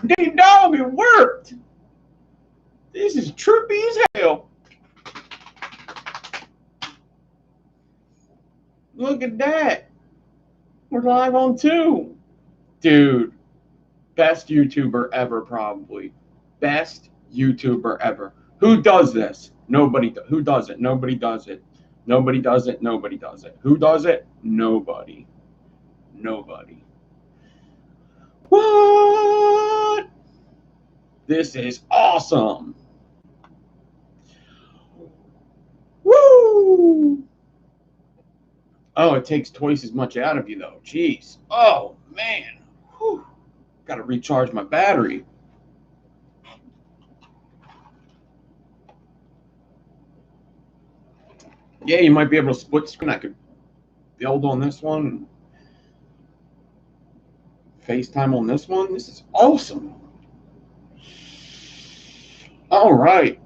Dang dog, it worked. This is trippy as hell. Look at that. We're live on 2. Dude, best YouTuber ever, probably. Best YouTuber ever. Who does this? Nobody. Who does it? Nobody does it. Nobody does it. Nobody does it. Who does it? Nobody. Nobody. What? This is awesome. Woo! Oh, it takes twice as much out of you, though. Jeez. Oh, man. Whew. Got to recharge my battery. Yeah, you might be able to split screen. I could build on this one. FaceTime on this one. This is awesome. All right.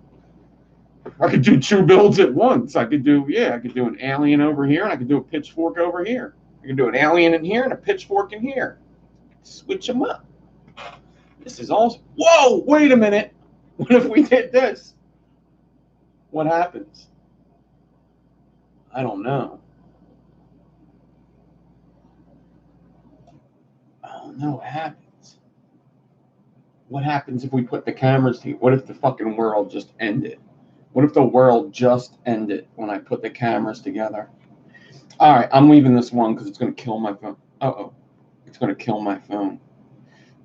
I could do 2 builds at once. I could do an alien over here, and I could do a pitchfork over here. I could do an alien in here and a pitchfork in here. Switch them up. This is awesome. Whoa, wait a minute. What if we did this? What happens? I don't know. I don't know what happens. What happens if we put the cameras here? What if the fucking world just ended? What if the world just ended when I put the cameras together? All right, I'm leaving this one because it's going to kill my phone. Uh-oh. It's going to kill my phone.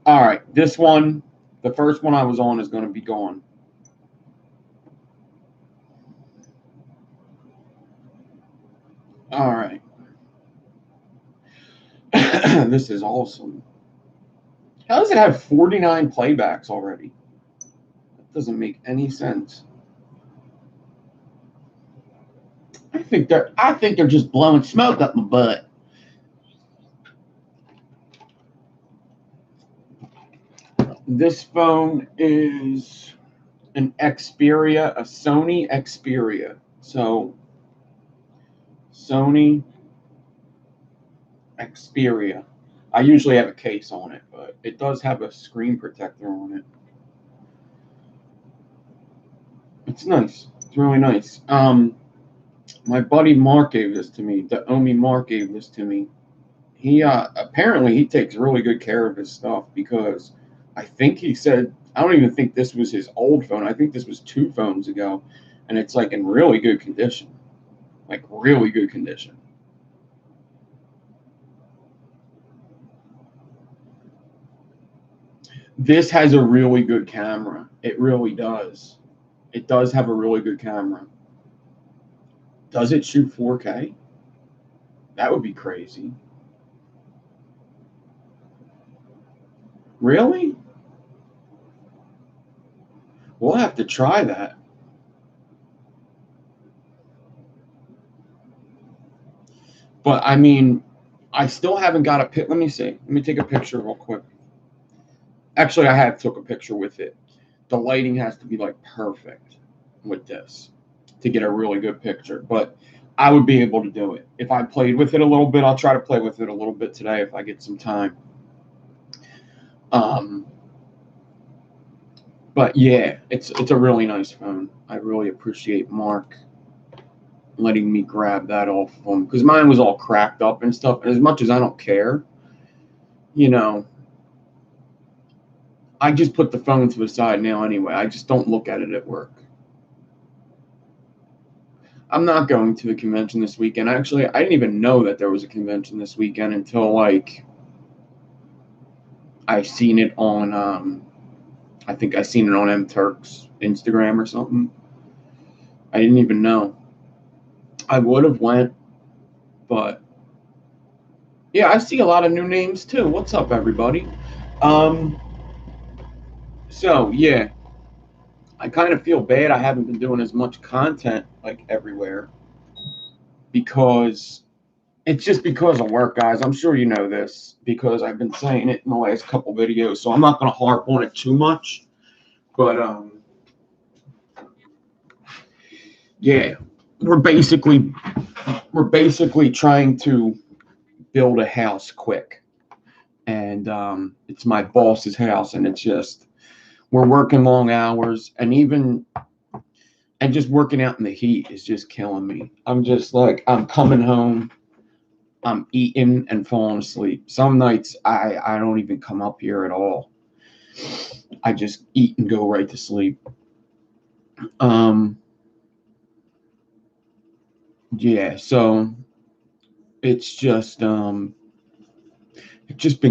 All right, this one, the first one I was on is going to be gone. All right. This is awesome. How does it have 49 playbacks already? That doesn't make any sense. I think they're just blowing smoke up my butt. This phone is an Xperia, a Sony Xperia. So Sony Xperia. I usually have a case on it, but it does have a screen protector on it. It's nice. It's really nice. My buddy Mark gave this to me. The Omi Mark gave this to me. He apparently he takes really good care of his stuff because I think he said, I don't even think this was his old phone. I think this was 2 phones ago, and it's like in really good condition. Like really good condition. This has a really good camera. It really does. It does have a really good camera. Does it shoot 4K? That would be crazy. Really? We'll have to try that. But I mean, I still haven't got a pic. Let me see. Let me take a picture real quick. Actually, I have took a picture with it. The lighting has to be like perfect with this to get a really good picture. But I would be able to do it. If I played with it a little bit, I'll try to play with it a little bit today if I get some time. But yeah, it's a really nice phone. I really appreciate Mark letting me grab that off of him because mine was all cracked up and stuff. And as much as I don't care, you know, I just put the phone to the side now anyway. I just don't look at it at work. I'm not going to the convention this weekend. Actually, I didn't even know that there was a convention this weekend until like I seen it on I think I seen it on M Turk's Instagram or something. I didn't even know. I would have went, but yeah, I see a lot of new names too. What's up, everybody? So yeah, I kind of feel bad I haven't been doing as much content like everywhere because it's just because of work, guys. I'm sure you know this because I've been saying it in the last couple videos, so I'm not going to harp on it too much. But yeah, we're basically trying to build a house quick, and it's my boss's house, and it's just we're working long hours, and just working out in the heat is just killing me. I'm just like I'm coming home, I'm eating and falling asleep. Some nights I don't even come up here at all. I just eat and go right to sleep. Um, yeah, so it's just been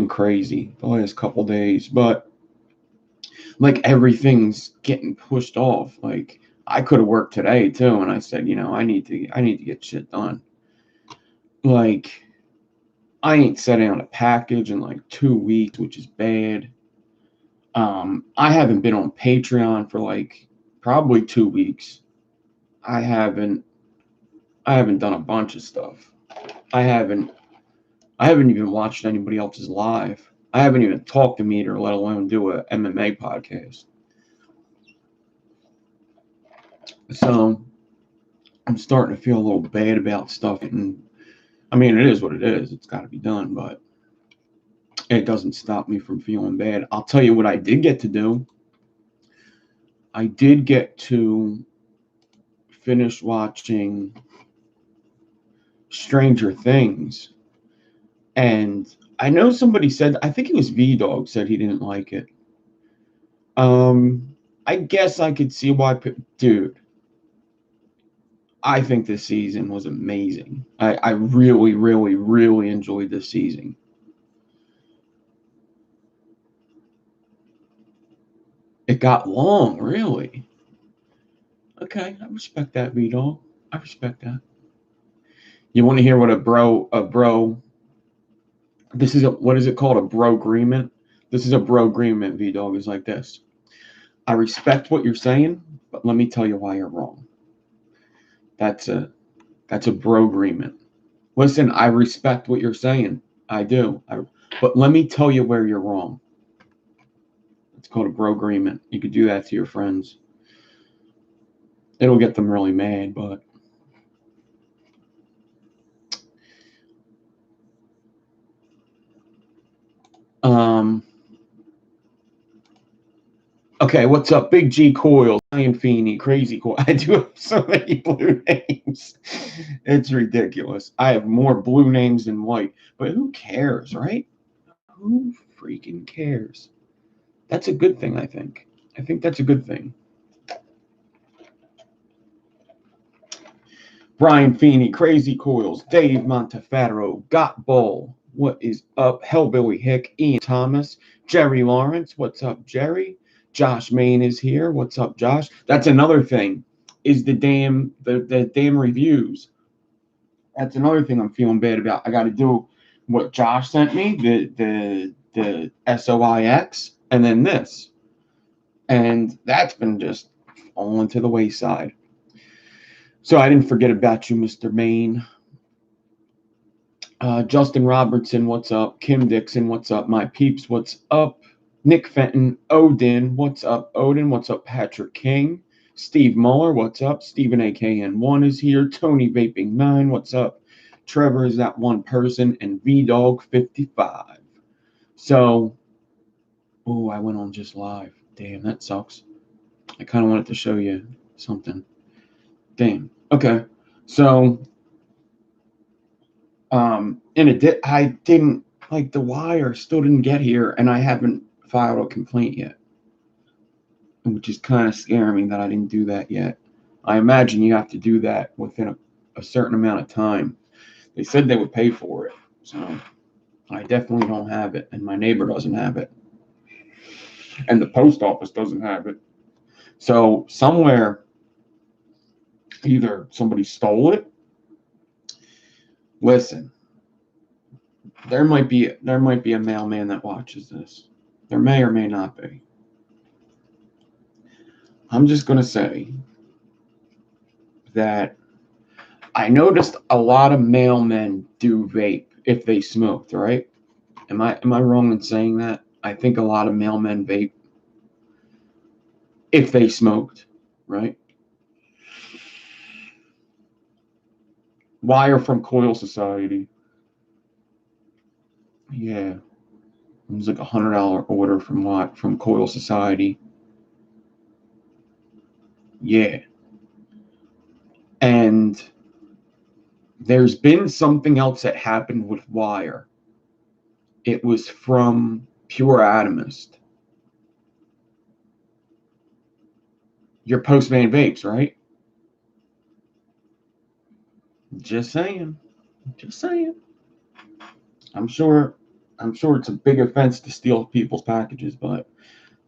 crazy the last couple days, but like everything's getting pushed off. Like I could have worked today too, and I said, I need to get shit done. Like I ain't set out a package in like 2 weeks, which is bad. I haven't been on Patreon for like probably 2 weeks. I haven't I haven't done a bunch of stuff. I haven't I haven't even watched anybody else's live. I haven't even talked to Meter, let alone do a MMA podcast. So I'm starting to feel a little bad about stuff. And I mean, it is what it is. It's got to be done, but it doesn't stop me from feeling bad. I'll tell you what I did get to do. I did get to finish watching Stranger Things. And I know somebody said, I think it was V Dog said he didn't like it. Um, I guess I could see why, dude. I think this season was amazing. I really, really, really enjoyed this season. It got long, really. Okay, I respect that, V Dog. I respect that. You want to hear what what is it called? A bro agreement? This is a bro agreement, V Dog, is like this. I respect what you're saying, but let me tell you why you're wrong. That's a bro agreement. Listen, I respect what you're saying. I do. But let me tell you where you're wrong. It's called a bro agreement. You could do that to your friends. It'll get them really mad, but um okay, what's up? Big G Coil, Ryan Feeney, Crazy Coil. I do have so many blue names. It's ridiculous. I have more blue names than white, but who cares, right? Who freaking cares? That's a good thing, I think. I think that's a good thing. Brian Feeney, Crazy Coils, Dave Monteferro, Got Bull, what is up? Hellbilly Hick, Ian Thomas, Jerry Lawrence, what's up, Jerry? Josh Main is here. What's up, Josh? That's another thing. Is the damn reviews. That's another thing I'm feeling bad about. I got to do what Josh sent me, the SOIX, and then this, and that's been just falling to the wayside. So I didn't forget about you, Mr. Main. Justin Robertson, what's up? Kim Dixon, what's up? My peeps, what's up? Nick Fenton, Odin, what's up? Odin, what's up? Patrick King, Steve Muller, what's up? Stephen AKN1 is here. Tony Vaping 9, what's up? Trevor is that one person, and VDog 55. So, oh, I went on just live. Damn, that sucks. I kind of wanted to show you something. Damn. Okay. So, I didn't like the wire still didn't get here, and I haven't filed a complaint yet, which is kind of scaring me that I didn't do that yet. I imagine you have to do that within a certain amount of time. They said they would pay for it, so I definitely don't have it, and my neighbor doesn't have it, and the post office doesn't have it. So somewhere, either somebody stole it. Listen, there might be a mailman that watches this. There may or may not be. I'm just gonna say that I noticed a lot of mailmen do vape if they smoked, right? Am I wrong in saying that? I think a lot of mailmen vape if they smoked, right? Wire from Coil Society. Yeah. It was like $100 order from what? From Coil Society. Yeah. And there's been something else that happened with wire. It was from Pure Atomist. Your Postman vapes, right? Just saying. Just saying. I'm sure it's a big offense to steal people's packages, but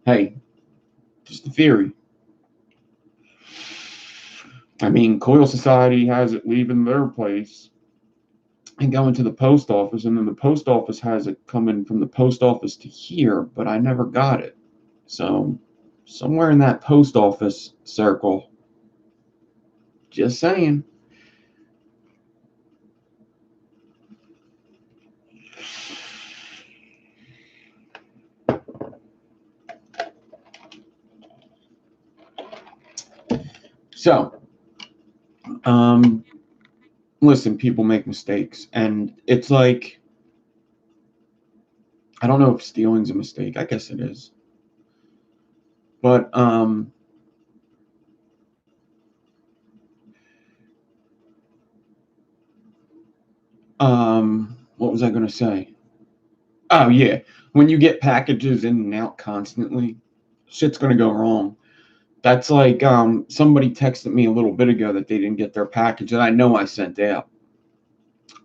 hey, just a theory. I mean, Coil Society has it leaving their place and going to the post office, and then the post office has it coming from the post office to here, but I never got it. So, somewhere in that post office circle, just saying. So, listen, people make mistakes, and it's like, I don't know if stealing's a mistake. I guess it is. But, what was I going to say? Oh, yeah. When you get packages in and out constantly, shit's going to go wrong. That's like somebody texted me a little bit ago that they didn't get their package that I know I sent out.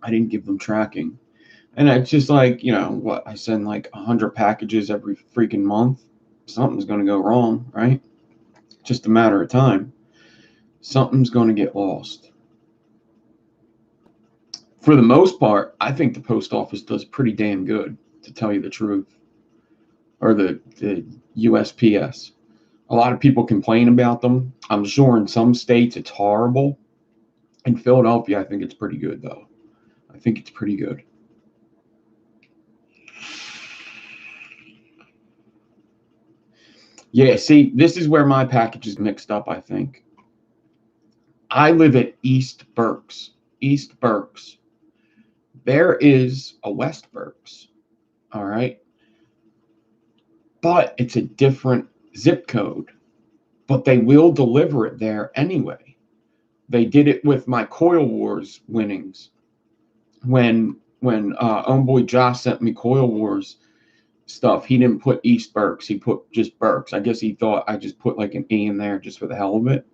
I didn't give them tracking. And it's just like, what? I send like 100 packages every freaking month. Something's going to go wrong, right? Just a matter of time. Something's going to get lost. For the most part, I think the post office does pretty damn good, to tell you the truth. Or the USPS. A lot of people complain about them. I'm sure in some states it's horrible. In Philadelphia, I think it's pretty good, though. I think it's pretty good. Yeah, see, this is where my package is mixed up, I think. I live at East Berks. East Berks. There is a West Berks, all right? But it's a different zip code. But they will deliver it there anyway. They did it with my Coil Wars winnings. When homeboy Josh sent me Coil Wars stuff, he didn't put East Berks. He put just Berks. I guess he thought I just put like an E in there just for the hell of it.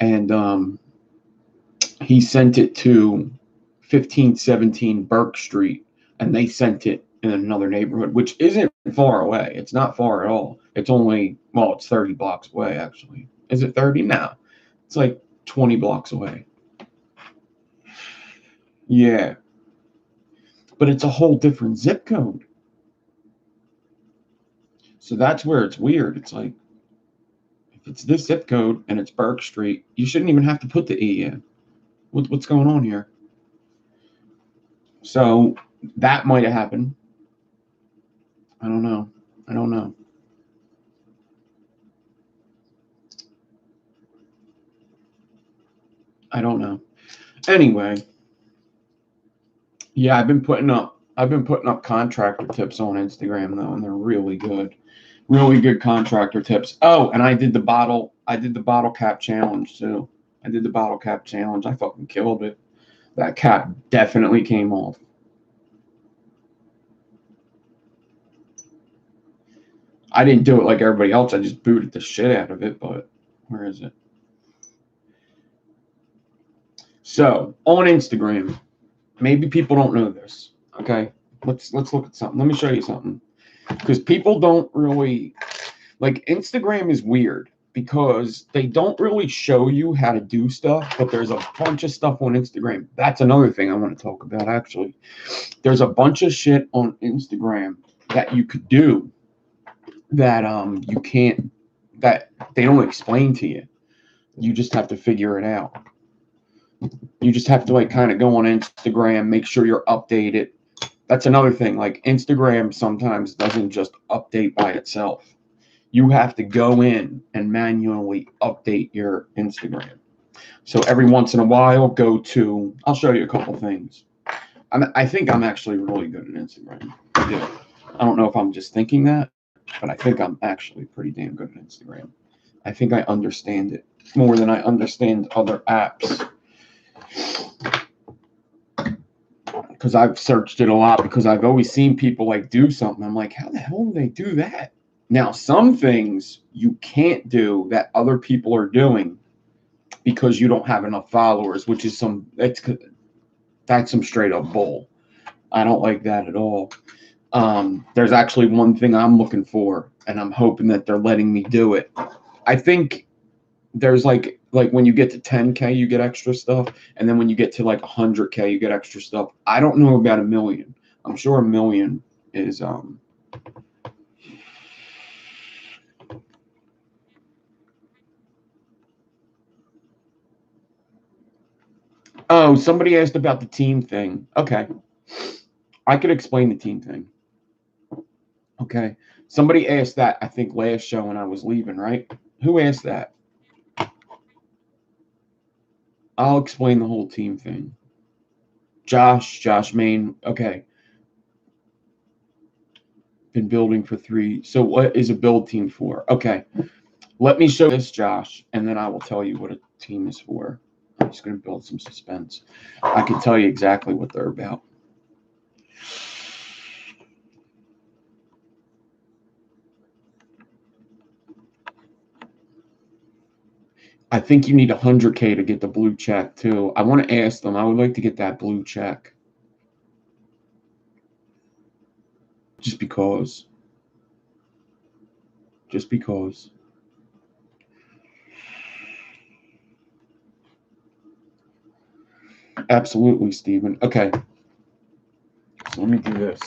And he sent it to 1517 Burke Street, and they sent it in another neighborhood, which isn't far away. It's not far at all. It's only, well, it's 30 blocks away, actually. Is it 30? No. It's like 20 blocks away. Yeah. But it's a whole different zip code. So that's where it's weird. It's like, if it's this zip code and it's Burke Street, you shouldn't even have to put the E in. What's going on here? So that might have happened. I don't know. I don't know. I don't know. Anyway, yeah, I've been putting up contractor tips on Instagram though, and they're really good. Really good contractor tips. Oh, and I did the bottle cap challenge too. I did the bottle cap challenge. I fucking killed it. That cap definitely came off. I didn't do it like everybody else. I just booted the shit out of it, but where is it? So, on Instagram, maybe people don't know this. Okay? Let's look at something. Let me show you something. Because people don't really like Instagram is weird because they don't really show you how to do stuff, but there's a bunch of stuff on Instagram. That's another thing I want to talk about actually. There's a bunch of shit on Instagram that you could do that you can't, that they don't explain to you. You just have to figure it out. You just have to like kind of go on Instagram, make sure you're updated. That's another thing. Like Instagram sometimes doesn't just update by itself. You have to go in and manually update your Instagram. So every once in a while, I'll show you a couple things. I think I'm actually really good at Instagram. Yeah. I don't know if I'm just thinking that, but I think I'm actually pretty damn good at Instagram. I think I understand it more than I understand other apps. Because I've searched it a lot, because I've always seen people like do something. I'm like, how the hell do they do that? Now, some things you can't do that other people are doing because you don't have enough followers, which is that's some straight up bull. I don't like that at all. There's actually one thing I'm looking for, and I'm hoping that they're letting me do it. I think there's like when you get to 10K, you get extra stuff, and then when you get to like 100K, you get extra stuff. I don't know about 1 million. I'm sure 1 million is Oh, somebody asked about the team thing. Okay, I could explain the team thing. Okay, somebody asked that, I think, last show when I was leaving, right? Who asked that? I'll explain the whole team thing. Josh Main. Okay. Been building for 3. So what is a build team for? Okay. Let me show this, Josh, and then I will tell you what a team is for. I'm just going to build some suspense. I can tell you exactly what they're about. I think you need 100K to get the blue check, too. I want to ask them. I would like to get that blue check. Just because. Just because. Absolutely, Stephen. Okay. So let me do this.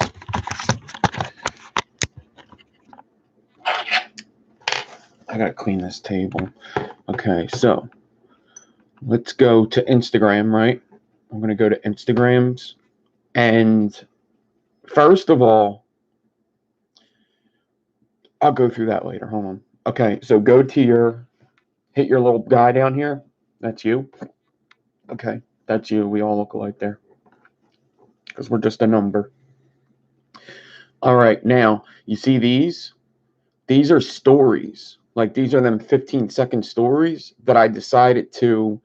I got to clean this table. Okay, so let's go to Instagram, right? I'm going to go to Instagrams. And first of all, I'll go through that later. Hold on. Okay, so go to hit your little guy down here. That's you. Okay, that's you. We all look alike there because we're just a number. All right, now you see these? These are stories. Like these are them 15-second stories that I decided to,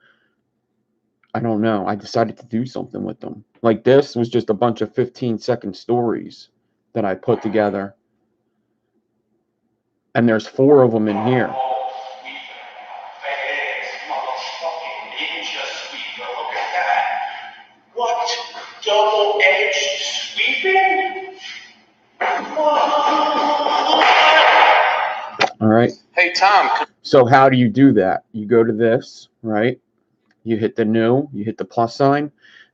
I don't know, I decided to do something with them. Like this was just a bunch of 15-second stories that I put together. And there's 4 of them in here. What? Double-edged sweeping? All right. Hey, Tom. So how do you do that? You go to this, right? You hit the new, you hit the plus sign,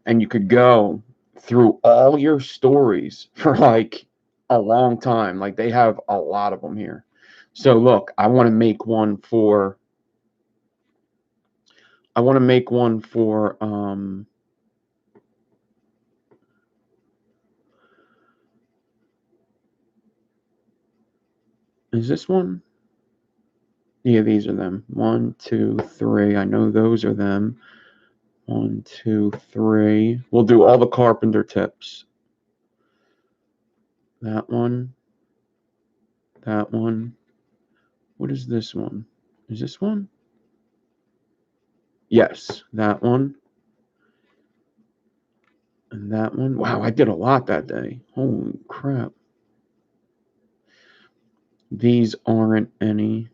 and you could go through all your stories for like a long time. Like they have a lot of them here. So look, I want to make one for is this one? Yeah, these are them. 1, 2, 3. I know those are them. 1, 2, 3. We'll do all the carpenter tips. That one. That one. What is this one? Is this one? Yes, that one. And that one. Wow, I did a lot that day. Holy crap. These aren't any.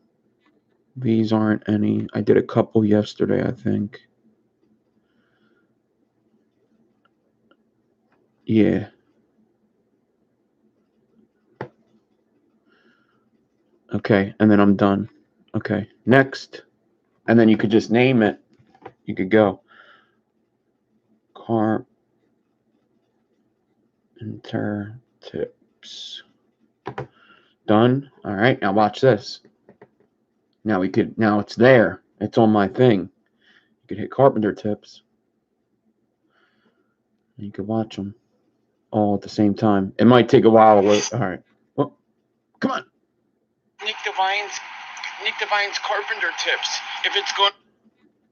These aren't any. I did a couple yesterday, I think. Yeah. Okay, and then I'm done. Okay, next. And then you could just name it. You could go. Carpenter tips. Done. All right, now watch this. Now it's there. It's on my thing. You could hit carpenter tips. And you could watch them all at the same time. It might take a while to load. All right. Well, come on. Nick Devine's carpenter tips. If it's going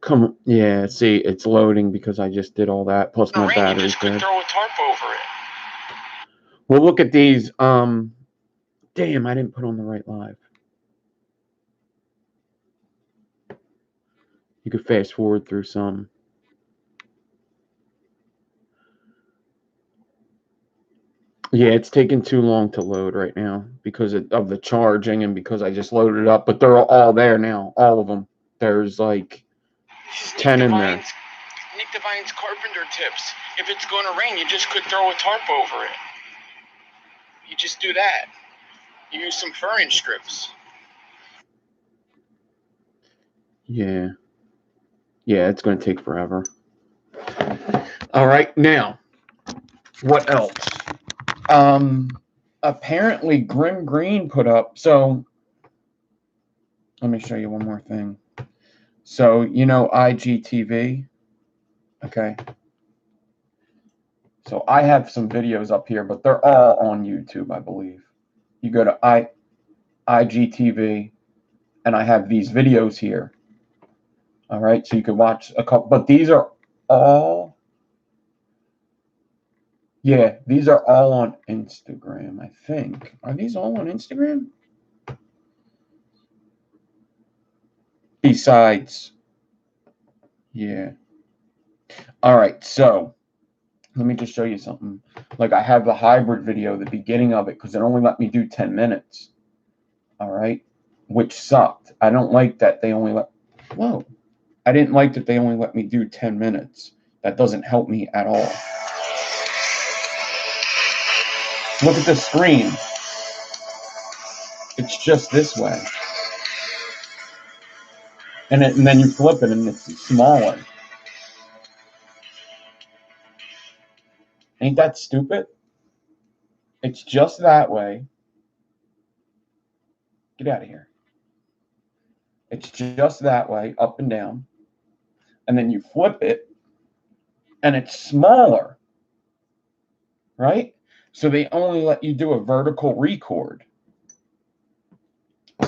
Come on. Yeah, see, it's loading because I just did all that. Plus my to rain, you battery's just could dead. throw a tarp over it. We'll look at these. Damn, I didn't put on the right live. You could fast forward through some. Yeah, it's taking too long to load right now because of the charging and because I just loaded it up. But they're all there now, all of them. There's like 10 in there. Nick Devine's carpenter tips. If it's going to rain, you just could throw a tarp over it. You just do that. You use some furring strips. Yeah. Yeah, it's going to take forever. All right, now, what else? Apparently Grim Green put up, so let me show you one more thing. So, you know IGTV? Okay. So I have some videos up here, but they're all on YouTube, I believe. You go to IGTV, and I have these videos here. All right, so you can watch a couple, but these are all, yeah, these are all on Instagram, I think. Are these all on Instagram? Besides, yeah. All right, so let me just show you something. Like I have the hybrid video, the beginning of it, because it only let me do 10 minutes. All right, which sucked. I don't like that they only let, whoa. I didn't like that they only let me do 10 minutes. That doesn't help me at all. Look at the screen. It's just this way. And then you flip it and it's smaller. Ain't that stupid? It's just that way. Get out of here. It's just that way, up and down. And then you flip it and it's smaller. Right? So they only let you do a vertical record.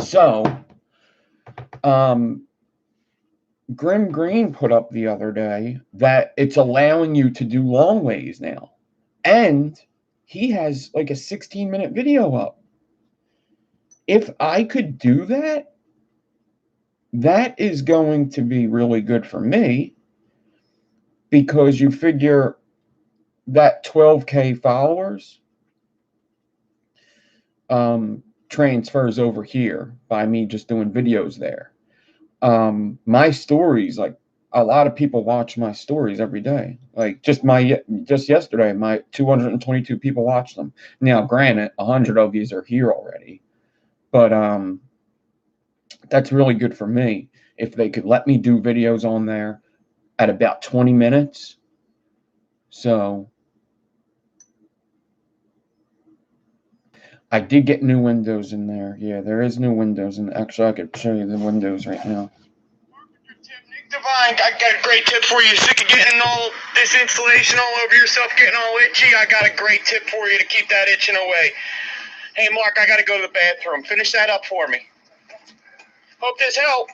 So, Grim Green put up the other day that it's allowing you to do long ways now. And he has like a 16-minute video up. If I could do that, that is going to be really good for me because you figure that 12K followers transfers over here by me just doing videos there. My stories, like a lot of people watch my stories every day. Like just yesterday, my 222 people watched them. Now, granted, 100 of these are here already, but that's really good for me. If they could let me do videos on there at about 20 minutes. So I did get new windows in there. Yeah, there is new windows, and actually I could show you the windows right now. Nick Devine, I got a great tip for you. Sick of getting all this insulation all over yourself, getting all itchy? I got a great tip for you to keep that itching away. Hey, Mark, I got to go to the bathroom. Finish that up for me. Hope this helped.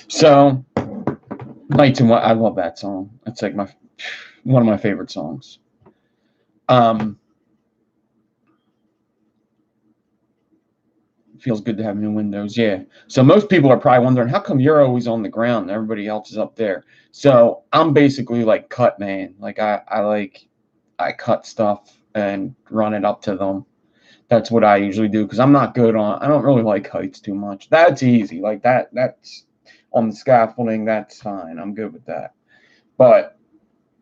So, Nights and What, I love that song. It's like one of my favorite songs. Feels good to have new windows. Yeah. So most people are probably wondering, how come you're always on the ground and everybody else is up there? So I'm basically like cut man. Like I cut stuff and run it up to them. That's what I usually do because I'm not good on. I don't really like heights too much. That's easy. Like that's on the scaffolding. That's fine. I'm good with that. But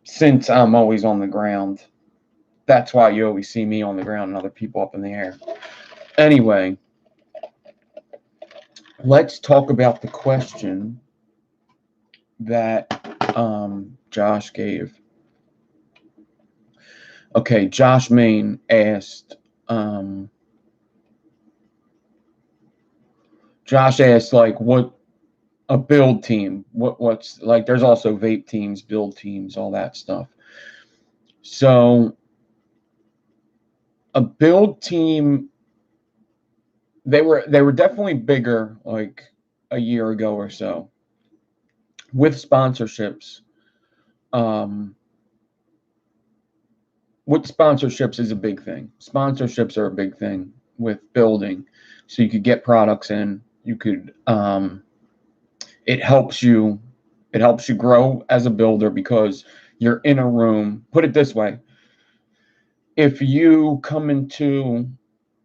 since I'm always on the ground, that's why you always see me on the ground and other people up in the air. Anyway, let's talk about the question that Josh gave. Okay, Josh Main asked. Josh asked like what a build team. What's like? There's also vape teams, build teams, all that stuff. So a build team, they were definitely bigger like a year ago or so with sponsorships. Um, with sponsorships is a big thing. Sponsorships are a big thing with building, so you could get products in. You could. It helps you. It helps you grow as a builder because you're in a room. Put it this way: if you come into,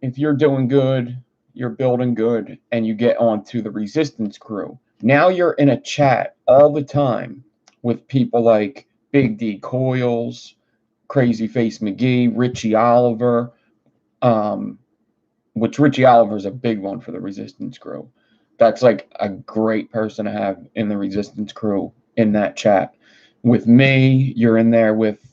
if you're doing good, you're building good, and you get onto the resistance crew, now you're in a chat all the time with people like Big D Coils, Crazy Face McGee, Richie Oliver, um, which Richie Oliver is a big one for the resistance crew. That's like a great person to have in the resistance crew in that chat. With me, you're in there with,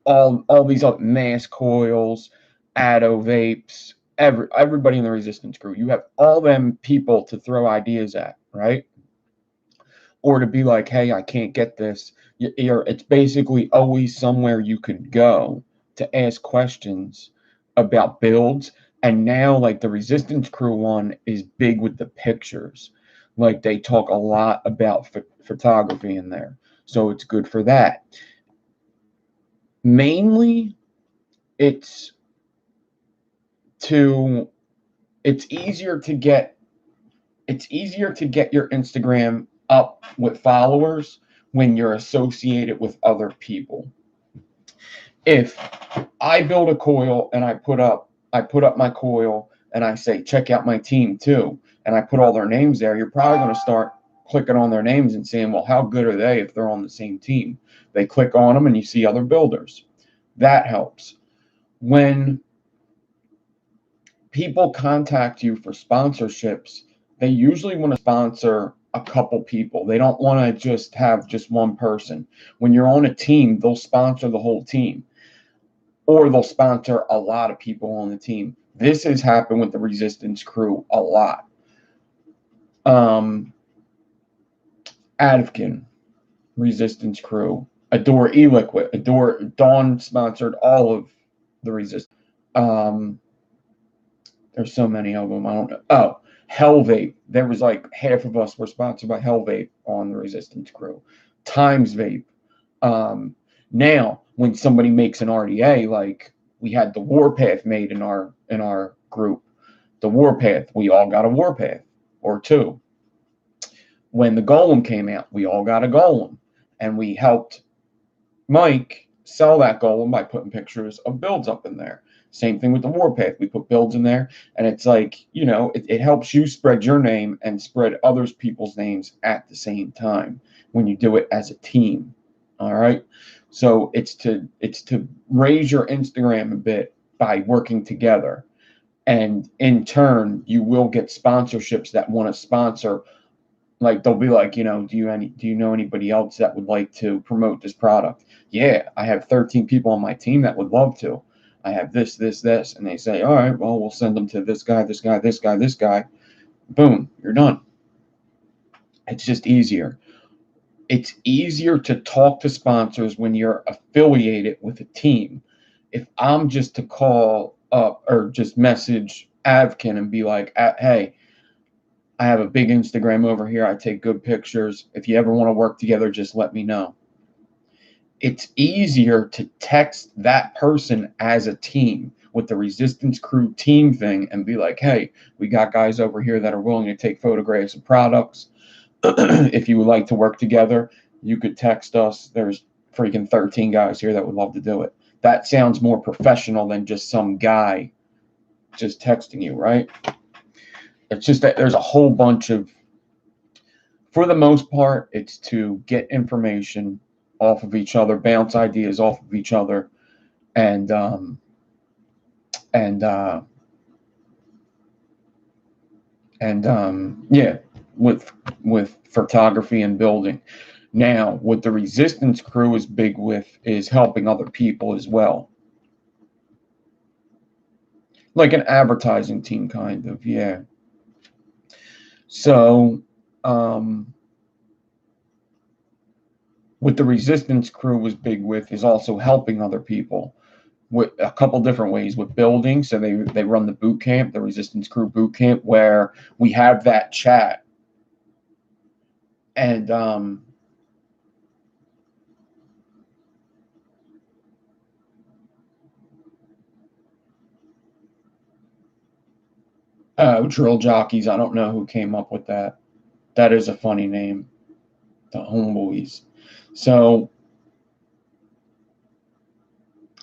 all these other mass coils, Addo vapes, everybody in the resistance crew. You have all them people to throw ideas at, right? Or to be like, hey, I can't get this. It's basically always somewhere you could go to ask questions about builds. And now, like the Resistance Crew one is big with the pictures. Like they talk a lot about photography in there. So it's good for that. Mainly, it's to it's easier to get it's easier to get your Instagram up with followers when you're associated with other people. If I build a coil and I put up my coil and I say check out my team too, and I put all their names there, you're probably going to start clicking on their names and saying, well, how good are they if they're on the same team? They click on them and you see other builders. That helps. When people contact you for sponsorships, they usually want to sponsor a couple people. They don't want to just have just one person. When you're on a team, they'll sponsor the whole team, or they'll sponsor a lot of people on the team. This has happened with the Resistance Crew a lot. Advkin, Resistance Crew, Adore E-Liquid, Adore Dawn sponsored all of the Resistance. There's so many of them. I don't know. Oh, Hell Vape. There was like half of us were sponsored by Hell Vape on the Resistance Crew. Times Vape. Now, when somebody makes an RDA, like we had the Warpath made in our group, the Warpath, we all got a Warpath or two. When the Golem came out, we all got a Golem, and we helped Mike sell that Golem by putting pictures of builds up in there. Same thing with the Warpath. We put builds in there, and it's like, it helps you spread your name and spread others people's names at the same time when you do it as a team. All right. So it's to raise your Instagram a bit by working together. And in turn, you will get sponsorships that want to sponsor. Like they'll be like, do you know anybody else that would like to promote this product? Yeah, I have 13 people on my team that would love to. I have this, and they say, all right, well, we'll send them to this guy, this guy, this guy, this guy. Boom, you're done. It's just easier. It's easier to talk to sponsors when you're affiliated with a team. If I'm just to call up or just message Avkin and be like, hey, I have a big Instagram over here. I take good pictures. If you ever want to work together, just let me know. It's easier to text that person as a team with the Resistance Crew team thing and be like, hey, we got guys over here that are willing to take photographs of products. If you would like to work together, you could text us. There's freaking 13 guys here that would love to do it. That sounds more professional than just some guy just texting you, right? It's just that there's a whole bunch of, for the most part, it's to get information off of each other, bounce ideas off of each other, and yeah, with photography and building. Now, what the resistance crew is big with is helping other people as well. Like an advertising team, kind of, yeah. So, what the resistance crew was big with is also helping other people with a couple different ways with building. So they run the boot camp, the resistance crew boot camp, where we have that chat. And drill jockeys, I don't know who came up with that. That is a funny name, the homeboys. So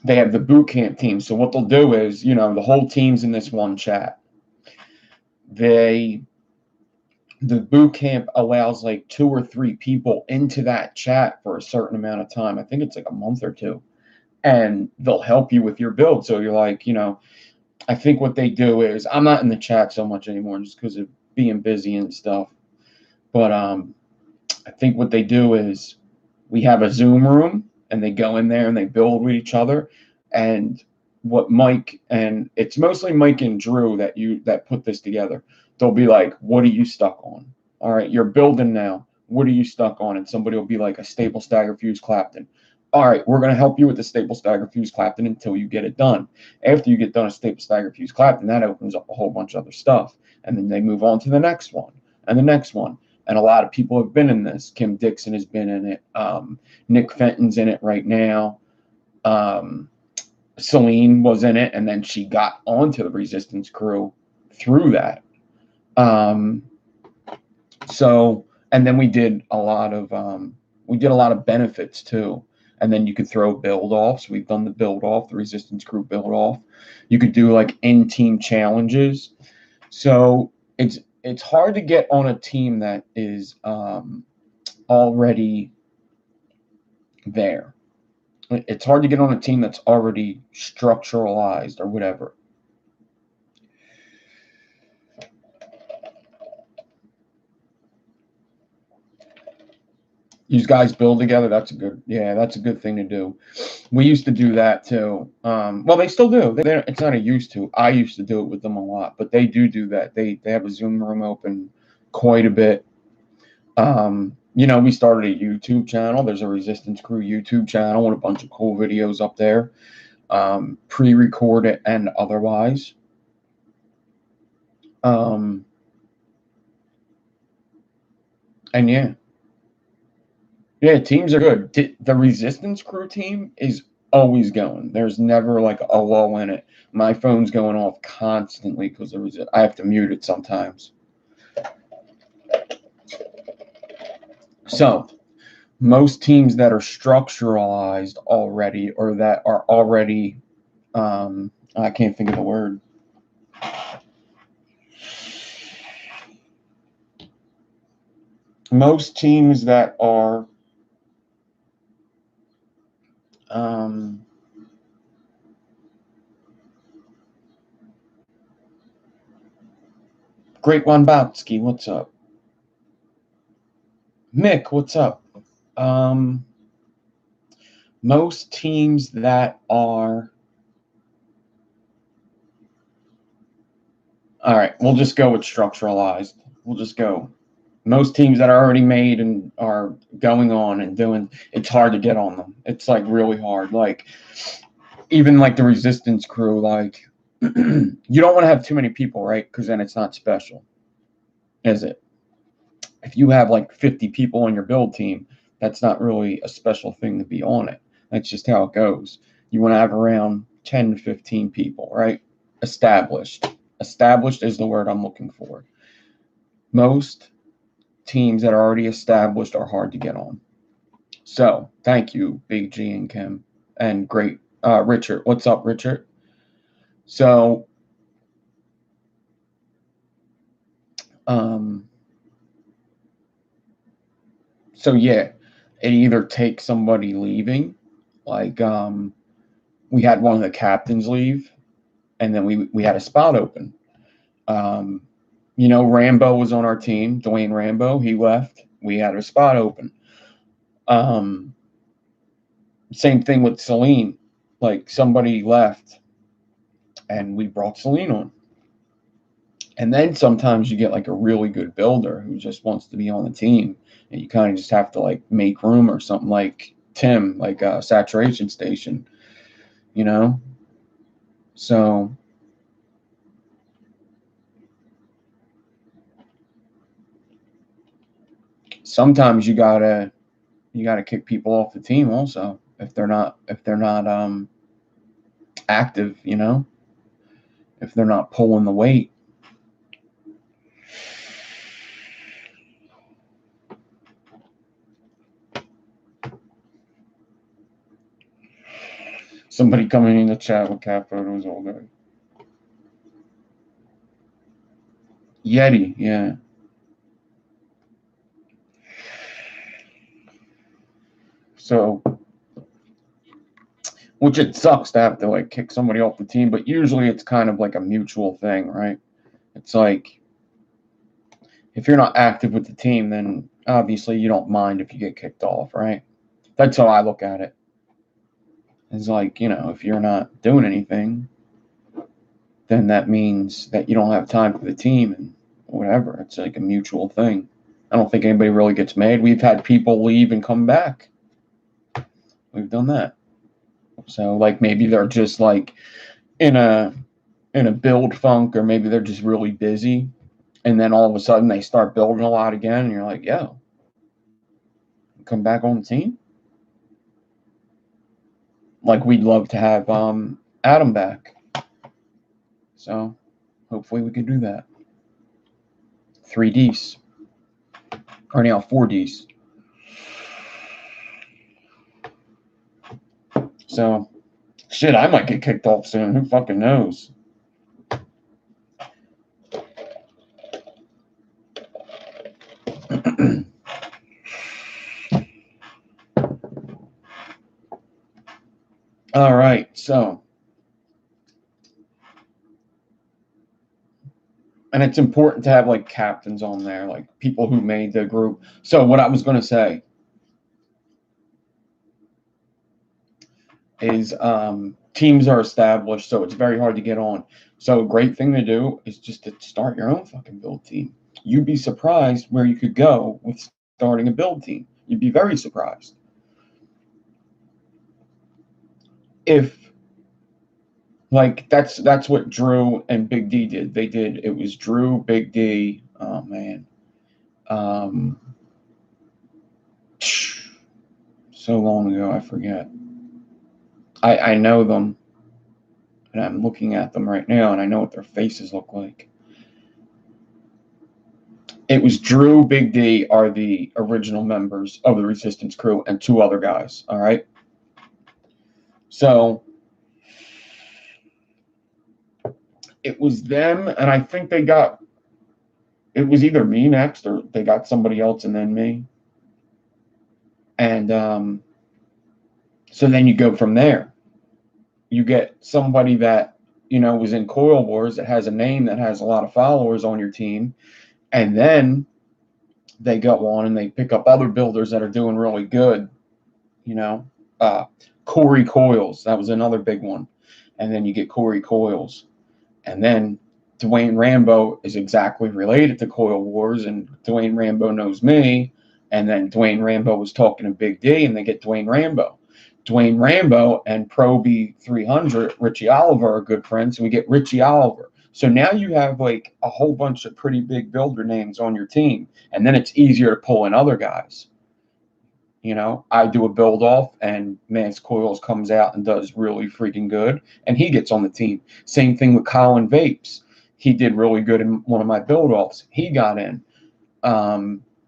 they have the boot camp team. So what they'll do is, the whole team's in this one chat. The boot camp allows like 2 or 3 people into that chat for a certain amount of time. I think it's like a month or 2. And they'll help you with your build. So you're like, I think what they do is, I'm not in the chat so much anymore just because of being busy and stuff. But I think what they do is we have a Zoom room and they go in there and they build with each other. And what Mike, and it's mostly Mike and Drew that put this together. They'll be like, what are you stuck on? All right, you're building now. What are you stuck on? And somebody will be like, a staple stagger fuse Clapton. All right, we're going to help you with the staple stagger fuse Clapton until you get it done. After you get done a staple stagger fuse Clapton, that opens up a whole bunch of other stuff. And then they move on to the next one and the next one. And a lot of people have been in this. Kim Dixon has been in it. Nick Fenton's in it right now. Celine was in it, and then she got onto the resistance crew through that. So, and then we did a lot of benefits too. And then you could throw build offs. We've done the build off, the resistance crew build off. You could do like in-team challenges. So it's hard to get on a team that is already there. It's hard to get on a team that's already structuralized or whatever. You guys build together. That's a good thing to do. We used to do that too. Well, they still do. It's not a used to. I used to do it with them a lot, but they do that. They have a Zoom room open quite a bit. We started a YouTube channel. There's a Resistance Crew YouTube channel with a bunch of cool videos up there, pre-recorded and otherwise. And yeah, teams are good. The Resistance Crew team is always going. There's never like a lull in it. My phone's going off constantly because I have to mute it sometimes. So, most teams that are structuralized already, or that are already, I can't think of the word. Most teams that are Great Wonbatsky, what's up? Mick, what's up? Most teams that are, all right, we'll just go with structuralized. We'll just go. Most teams that are already made and are going on and doing, it's hard to get on them. It's like really hard. Like even like the Resistance Crew, like you don't want to have too many people, right? Because then it's not special, is it? If you have like 50 people on your build team, that's not really a special thing to be on it. That's just how it goes. You want to have around 10 to 15 people, right? Established. Established is the word I'm looking for. Most teams that are already established are hard to get on. So thank you, Big G and Kim, and great Richard. What's up, Richard? So yeah, it either takes somebody leaving, like we had one of the captains leave, and then we had a spot open. Rambo was on our team, Dwayne Rambo. He left. We had a spot open. Same thing with Celine. Like somebody left and we brought Celine on. And then sometimes you get like a really good builder who just wants to be on the team, and you kind of just have to like make room, or something like Tim, like Saturation Station, you know? So sometimes you gotta kick people off the team also if they're not active, you know, if they're not pulling the weight. Somebody coming in the chat with cat photos all day. Yeti, yeah. So, which it sucks to have to like kick somebody off the team, but usually it's kind of like a mutual thing, right? It's like if you're not active with the team, then obviously you don't mind if you get kicked off, right? That's how I look at it. It's like, you know, if you're not doing anything, then that means that you don't have time for the team and whatever. It's like a mutual thing. I don't think anybody really gets mad. We've had people leave and come back. We've done that. So like maybe they're just like in a build funk, or maybe they're just really busy, and then all of a sudden they start building a lot again, and you're like, yo, come back on the team. Like we'd love to have Adam back. So hopefully we could do that. 3Ds. Or now 4Ds. So shit, I might get kicked off soon. Who fucking knows? All right, so, and it's important to have like captains on there, like people who made the group. So what I was going to say is teams are established, so it's very hard to get on. So a great thing to do is just to start your own fucking build team. You'd be surprised where you could go with starting a build team. You'd be very surprised. If like that's what Drew and Big D did. It was Drew, Big D, oh man. So long ago I forget. I know them, and I'm looking at them right now, and I know what their faces look like. It was Drew, Big D are the original members of the Resistance crew, and 2 other guys, all right? So it was them, and I think it was either me next, or they got somebody else and then me. And so then you go from there. You get somebody that, you know, was in Coil Wars, that has a name, that has a lot of followers on your team, and then they go on and they pick up other builders that are doing really good, you know. Corey Coils, that was another big one. And then you get Corey Coils. And then Dwayne Rambo is exactly related to Coil Wars, and Dwayne Rambo knows me. And then Dwayne Rambo was talking to Big D, and they get Dwayne Rambo. Dwayne Rambo and Pro B 300, Richie Oliver, are good friends, and we get Richie Oliver. So now you have like a whole bunch of pretty big builder names on your team, and then it's easier to pull in other guys. You know, I do a build off, and Mance Coils comes out and does really freaking good, and he gets on the team. Same thing with Colin Vapes. He did really good in one of my build offs. He got in.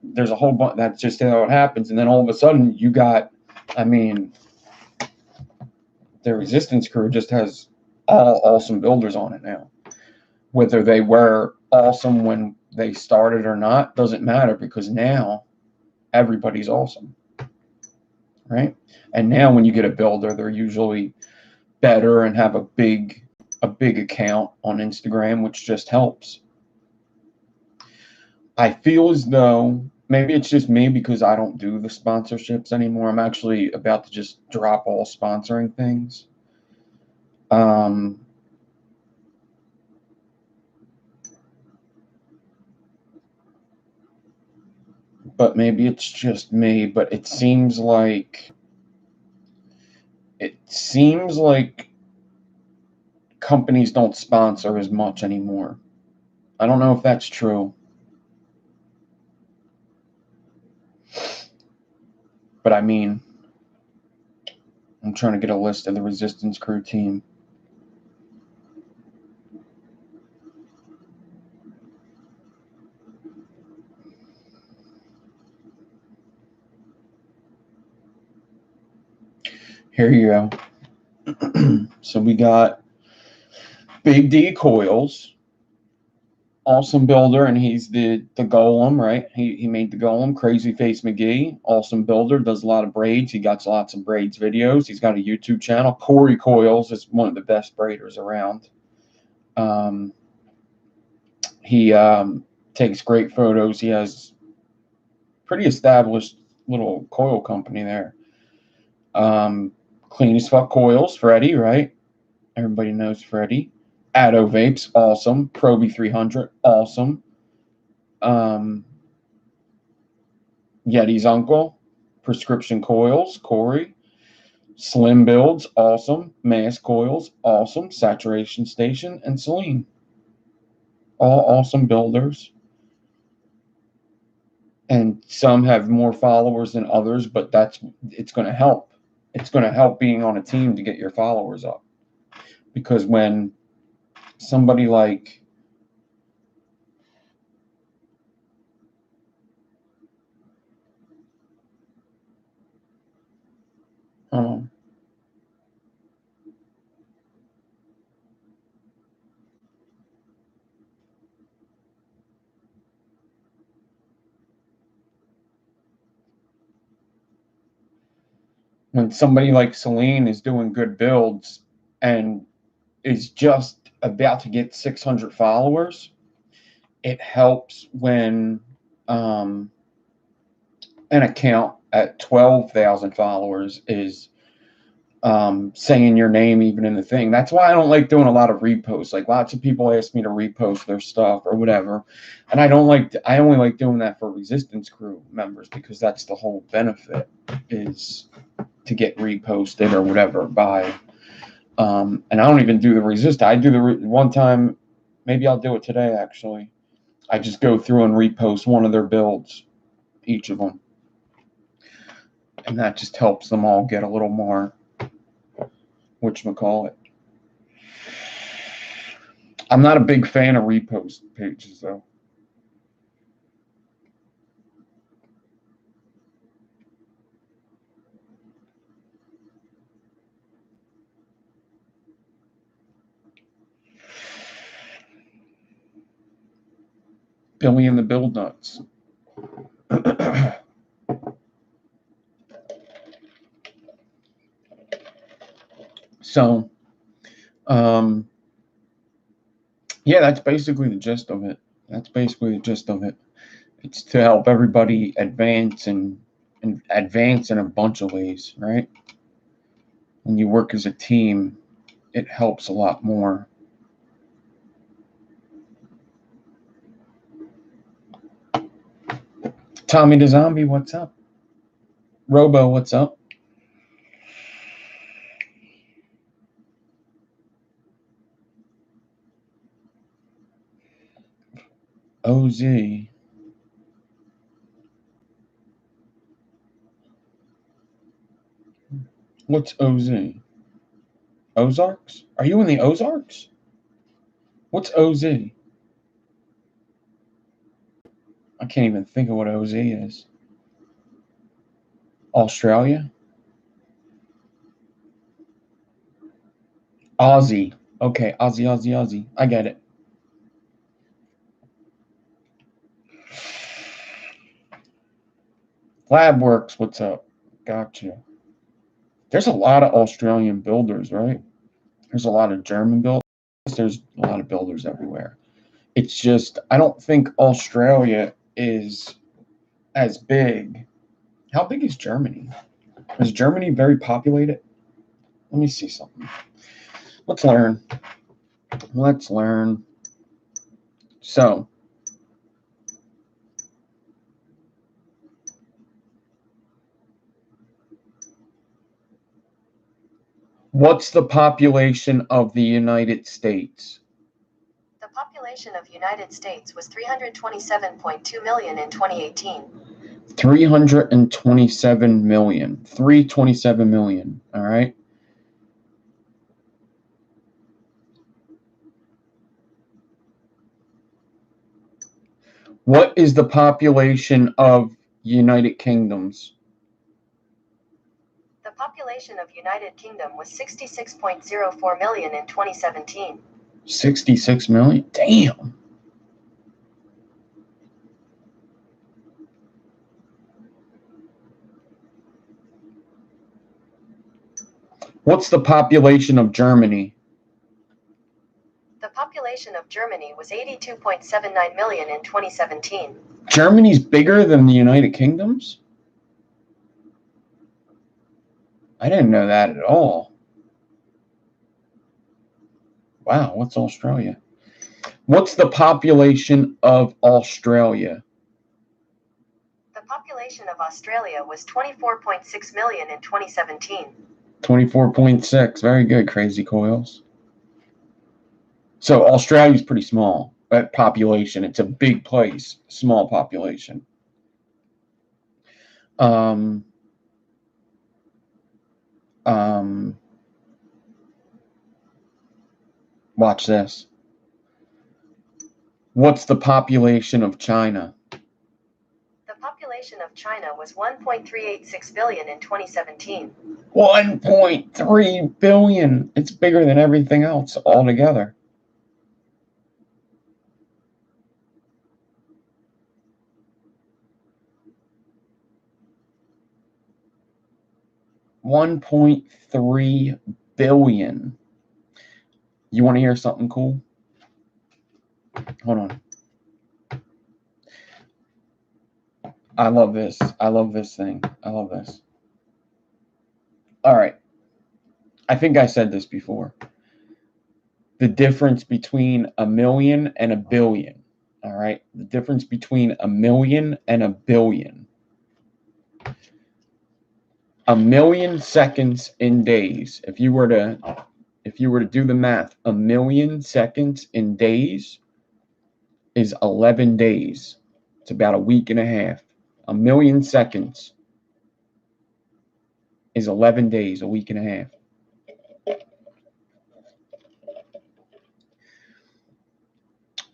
There's a whole bunch. That's just how it happens. And then all of a sudden, you got, I mean, the Resistance crew just has all awesome builders on it now. Whether they were awesome when they started or not doesn't matter, because now everybody's awesome. Right? And now when you get a builder, they're usually better and have a big account on Instagram, which just helps. I feel as though maybe it's just me because I don't do the sponsorships anymore. I'm actually about to just drop all sponsoring things. But maybe it's just me, but it seems like companies don't sponsor as much anymore. I don't know if that's true. But I mean, I'm trying to get a list of the Resistance Crew team. Here you go. So we got Big D Coils, awesome builder, and he's the golem, right? He made the golem. Crazy Face McGee, awesome builder, does a lot of braids. He got lots of braids videos. He's got a YouTube channel. Corey Coils is one of the best braiders around. He takes great photos. He has pretty established little coil company there. Clean as fuck coils, Freddie, right? Everybody knows Freddie. Addo Vapes, awesome. Proby 300, awesome. Yeti's uncle, Prescription Coils, Corey. Slim Builds, awesome. Mass Coils, awesome. Saturation Station, and Celine. All awesome builders. And some have more followers than others, but it's going to help. It's going to help being on a team to get your followers up. Because when somebody like when somebody like Celine is doing good builds and is just about to get 600 followers, it helps when an account at 12,000 followers is saying your name even in the thing. That's why I don't like doing a lot of reposts. Like lots of people ask me to repost their stuff or whatever, and I only like doing that for Resistance Crew members because that's the whole benefit, is to get reposted or whatever by. And I don't even do the resist. I do the one time. Maybe I'll do it today. Actually, I just go through and repost one of their builds, each of them, and that just helps them all get a little more. Whatchamacallit. I'm not a big fan of repost pages though. Billy and the Build Nuts. So, yeah, that's basically the gist of it. It's to help everybody advance and advance in a bunch of ways, right? When you work as a team, it helps a lot more. Tommy the Zombie, what's up? Robo, what's up? OZ. What's OZ? Ozarks? Are you in the Ozarks? What's OZ? I can't even think of what OZ is. Australia? Aussie. Okay, Aussie. I get it. Labworks, what's up? Gotcha. There's a lot of Australian builders, right? There's a lot of German builders. There's a lot of builders everywhere. It's just, I don't think Australia is as big. How big is Germany? Is Germany very populated? Let me see something. Let's learn. Let's learn. So, what's the population of the United States? The population of United States was 327.2 million in 2018. 327 million. 327 million. All right. What is the population of United Kingdoms? The population of United Kingdom was 66.04 million in 2017. 66 million? Damn. What's the population of Germany? The population of Germany was 82.79 million in 2017. Germany's bigger than the United Kingdoms? I didn't know that at all. Wow, what's Australia? What's the population of Australia? The population of Australia was 24.6 million in 2017. 24.6. Very good, Crazy Coils. So Australia's pretty small. That population, it's a big place, small population. Watch this. What's the population of China? The population of China was 1.386 billion in 2017. 1.3 billion. It's bigger than everything else altogether. $1.3 billion. You want to hear something cool? Hold on. I love this. I love this thing. I love this. All right. I think I said this before. The difference between a million and a billion. All right. The difference between a million and a billion. A million seconds in days. If you were to do the math, a million seconds in days is 11 days. It's about a week and a half. A million seconds is 11 days, a week and a half.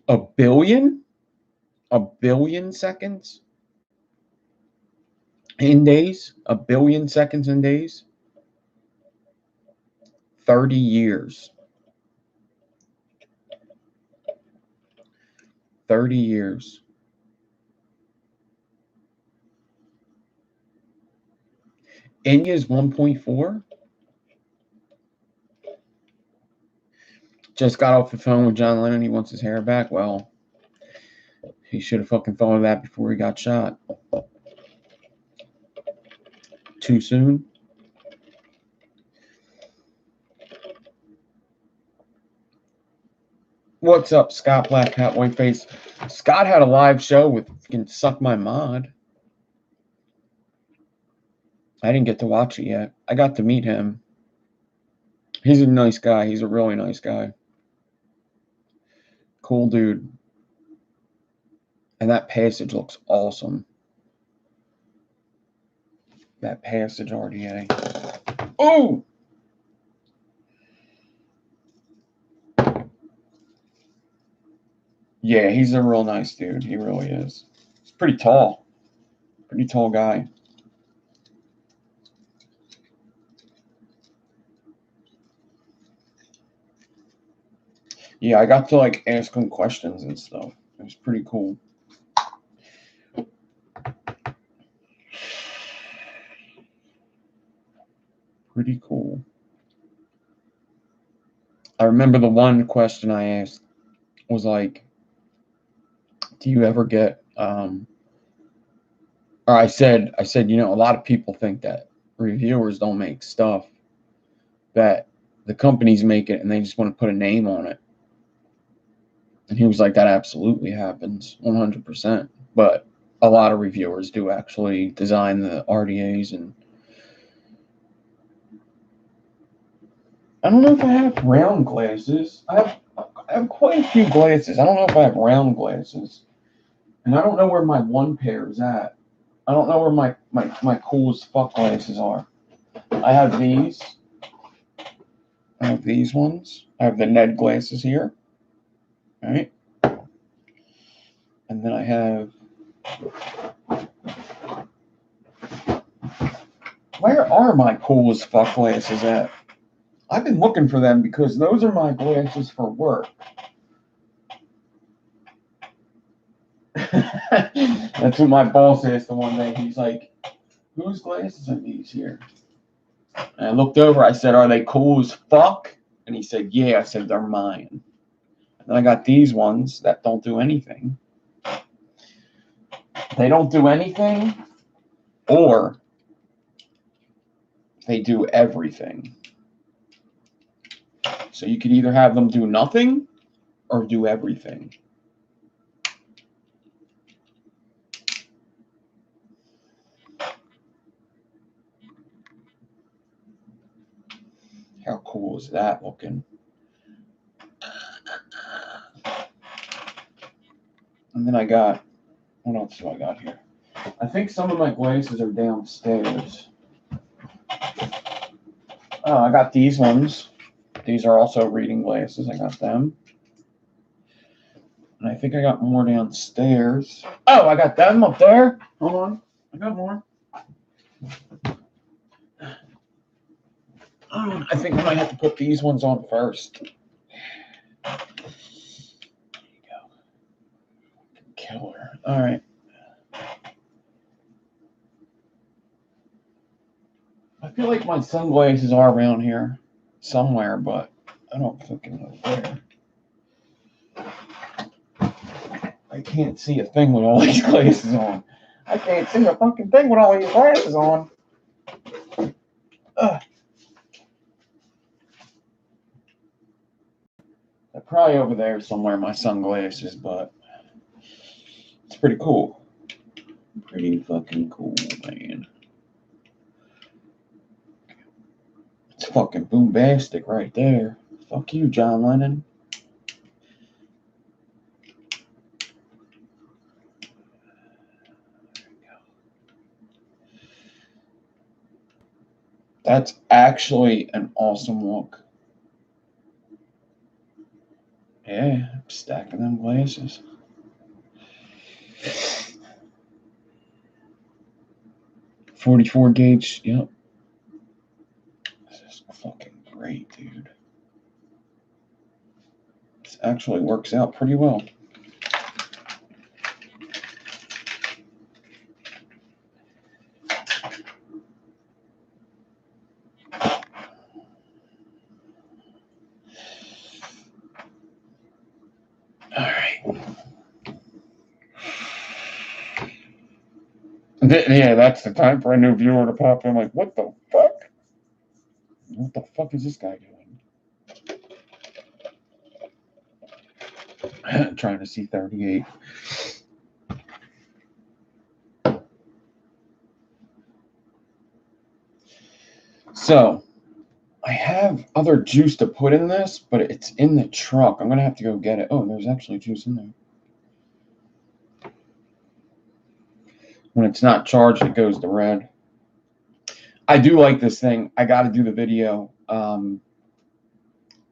A billion seconds in days, a billion seconds in days, 30 years. 30 years. India's 1.4. Just got off the phone with John Lennon. He wants his hair back. Well, he should have fucking thought of that before he got shot. Too soon. What's up, Scott Black Hat Whiteface? Scott had a live show with fucking Suck My Mod. I didn't get to watch it yet. I got to meet him. He's a nice guy. He's a really nice guy. Cool dude. And that passage looks awesome. That passage RDA. Oh! Yeah, he's a real nice dude. He really is. He's pretty tall. Pretty tall guy. Yeah, I got to like ask him questions and stuff. It was pretty cool. Pretty cool. I remember the one question I asked was like, do you ever get or I said, you know, a lot of people think that reviewers don't make stuff, that the companies make it and they just want to put a name on it. And he was like, that absolutely happens 100%. But a lot of reviewers do actually design the RDAs. And I don't know if I have round glasses. I have quite a few glasses. I don't know if I have round glasses. And I don't know where my one pair is at. I don't know where my cool as fuck glasses are. I have these. I have these ones. I have the Ned glasses here. All right. And then I have... Where are my cool as fuck glasses at? I've been looking for them because those are my glasses for work. That's what my boss asked the one day. He's like, whose glasses are these here? And I looked over. I said, are they cool as fuck? And he said, yeah. I said, they're mine. And then I got these ones that don't do anything. They don't do anything, or they do everything. So you could either have them do nothing or do everything. How cool is that looking? And then I got, what else do I got here? I think some of my glasses are downstairs. Oh, I got these ones. These are also reading glasses. I got them. And I think I got more downstairs. Oh, I got them up there. Hold on. I got more. Oh, I think I might have to put these ones on first. There you go. Killer. All right. I feel like my sunglasses are around here somewhere, but I don't fucking know where. I can't see a thing with all these glasses on. I can't see a fucking thing with all these glasses on. Ugh. They're probably over there somewhere, my sunglasses, but it's pretty cool. Pretty fucking cool, man. It's fucking boombastic right there. Fuck you, John Lennon. That's actually an awesome look. Yeah, I'm stacking them glasses. .44 gauge, yep. This is fucking great, dude. This actually works out pretty well. Yeah, that's the time for a new viewer to pop in. Like, what the fuck? What the fuck is this guy doing? Trying to see 38. So, I have other juice to put in this, but it's in the truck. I'm going to have to go get it. Oh, there's actually juice in there. When it's not charged, it goes to red. I do like this thing. I got to do the video.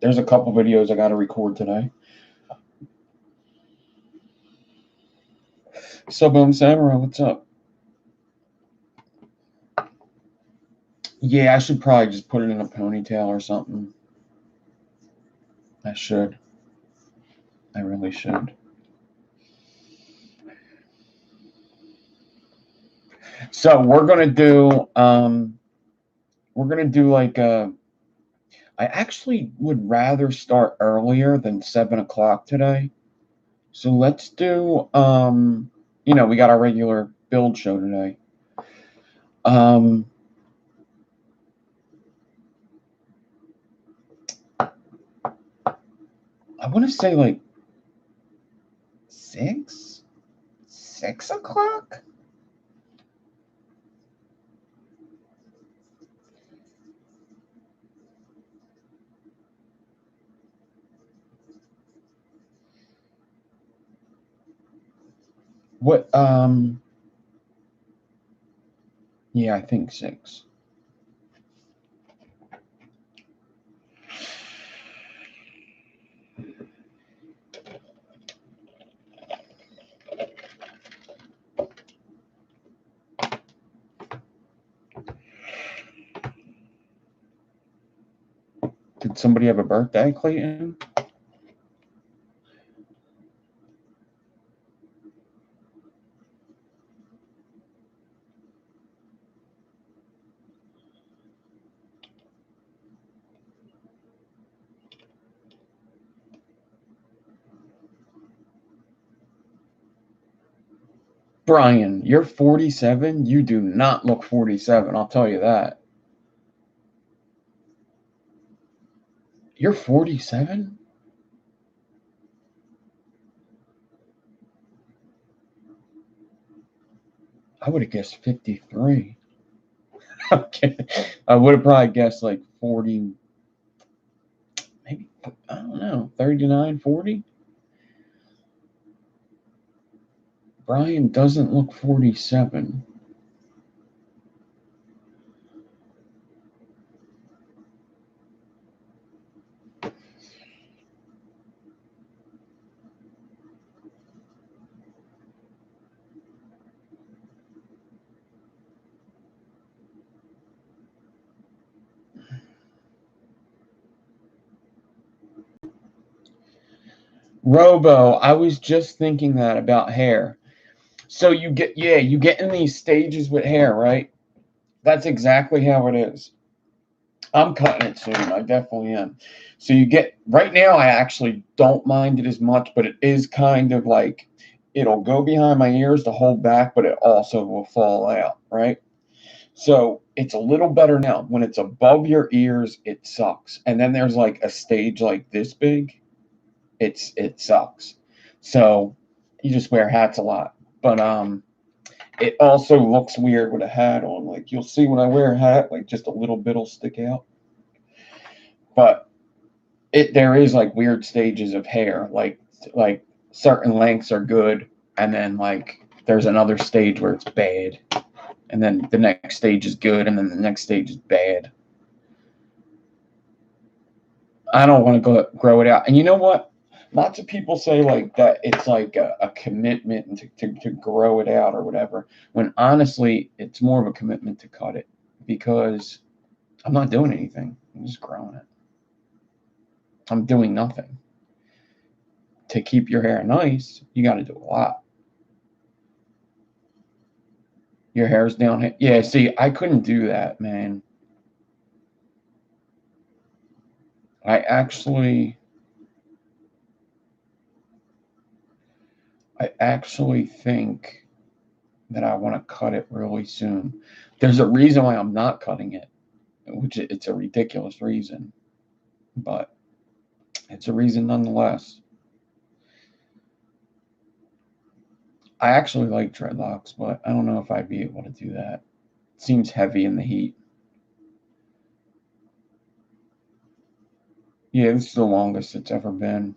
There's a couple videos I got to record today. Subbone Samurai, what's up? Yeah, I should probably just put it in a ponytail or something. I should. I really should. So we're gonna do like I actually would rather start earlier than 7 o'clock today. So let's do you know, we got our regular build show today. I want to say like 6 o'clock. What? Yeah, I think 6. Did somebody have a birthday, Clayton? Brian, you're 47. You do not look 47. I'll tell you that. You're 47? I would have guessed 53. Okay. I would have probably guessed like 40, maybe, I don't know, 39, 40? Brian doesn't look 47. Robo, I was just thinking that about hair. So you get in these stages with hair, right? That's exactly how it is. I'm cutting it soon. I definitely am. So you get right now. I actually don't mind it as much, but it is kind of like it'll go behind my ears to hold back, but it also will fall out, right? So it's a little better now. When it's above your ears, it sucks. And then there's like a stage like this big, it sucks. So you just wear hats a lot. But it also looks weird with a hat on. Like you'll see when I wear a hat, like just a little bit'll stick out. But there is like weird stages of hair. Like certain lengths are good, and then like there's another stage where it's bad. And then the next stage is good, and then the next stage is bad. I don't want to grow it out. And you know what? Lots of people say like that it's like a commitment to grow it out or whatever, when honestly, it's more of a commitment to cut it because I'm not doing anything. I'm just growing it. I'm doing nothing. To keep your hair nice, you got to do a lot. Your hair's down here. Yeah, see, I couldn't do that, man. I actually think that I want to cut it really soon. There's a reason why I'm not cutting it, which it's a ridiculous reason, but it's a reason nonetheless. I actually like dreadlocks, but I don't know if I'd be able to do that. It seems heavy in the heat. Yeah, this is the longest it's ever been.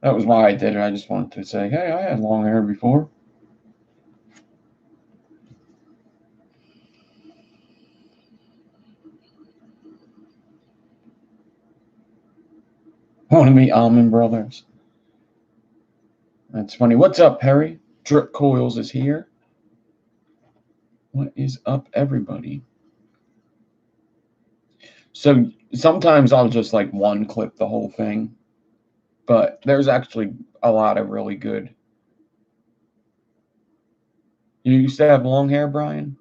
That was why I did it. I just wanted to say, hey, I had long hair before. Want to meet Almond Brothers? That's funny. What's up, Perry? Drip Coils is here. What is up, everybody? So sometimes I'll just like one clip the whole thing, but there's actually a lot of really good. You used to have long hair, Brian?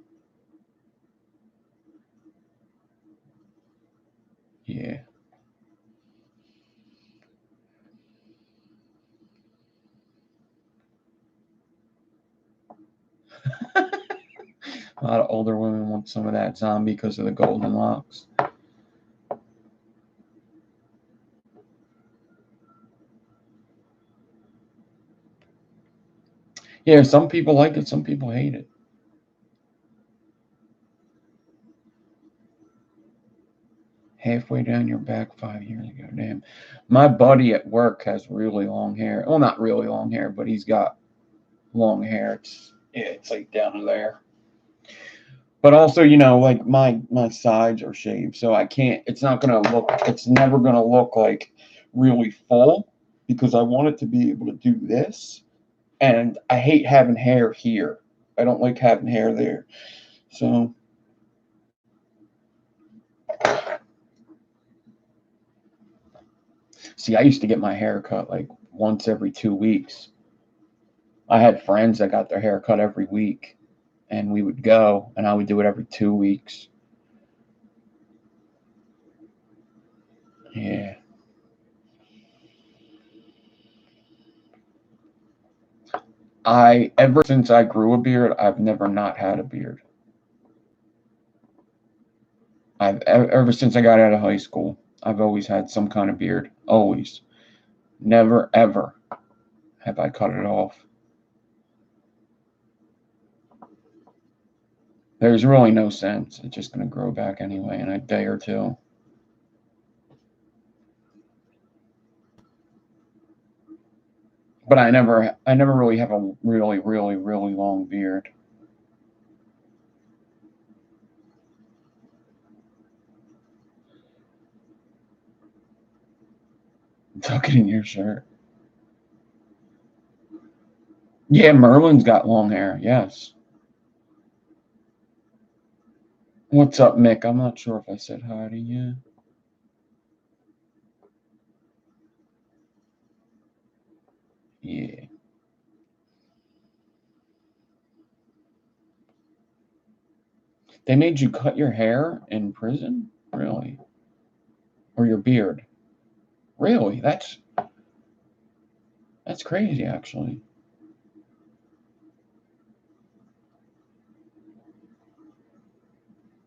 Yeah. A lot of older women want some of that zombie because of the golden locks. Yeah, some people like it, some people hate it. Halfway down your back 5 years ago. Damn. My buddy at work has really long hair. Well, not really long hair, but he's got long hair. It's like down to there. But also, like my sides are shaved, so I can't. It's not gonna look. It's never gonna look like really full because I want it to be able to do this. And I hate having hair here. I don't like having hair there. So see, I used to get my hair cut like once every 2 weeks. I had friends that got their hair cut every week, and we would go, and I would do it every 2 weeks. Yeah. Ever since I grew a beard, I've never not had a beard. Ever since I got out of high school, I've always had some kind of beard. Always. Never, ever have I cut it off. There's really no sense. It's just going to grow back anyway in a day or two. But I never really have a really, really, really long beard. Tuck it in your shirt. Yeah, Merlin's got long hair. Yes. What's up, Mick? I'm not sure if I said hi to you. Yeah. They made you cut your hair in prison? Really? Or your beard? Really? That's crazy, actually.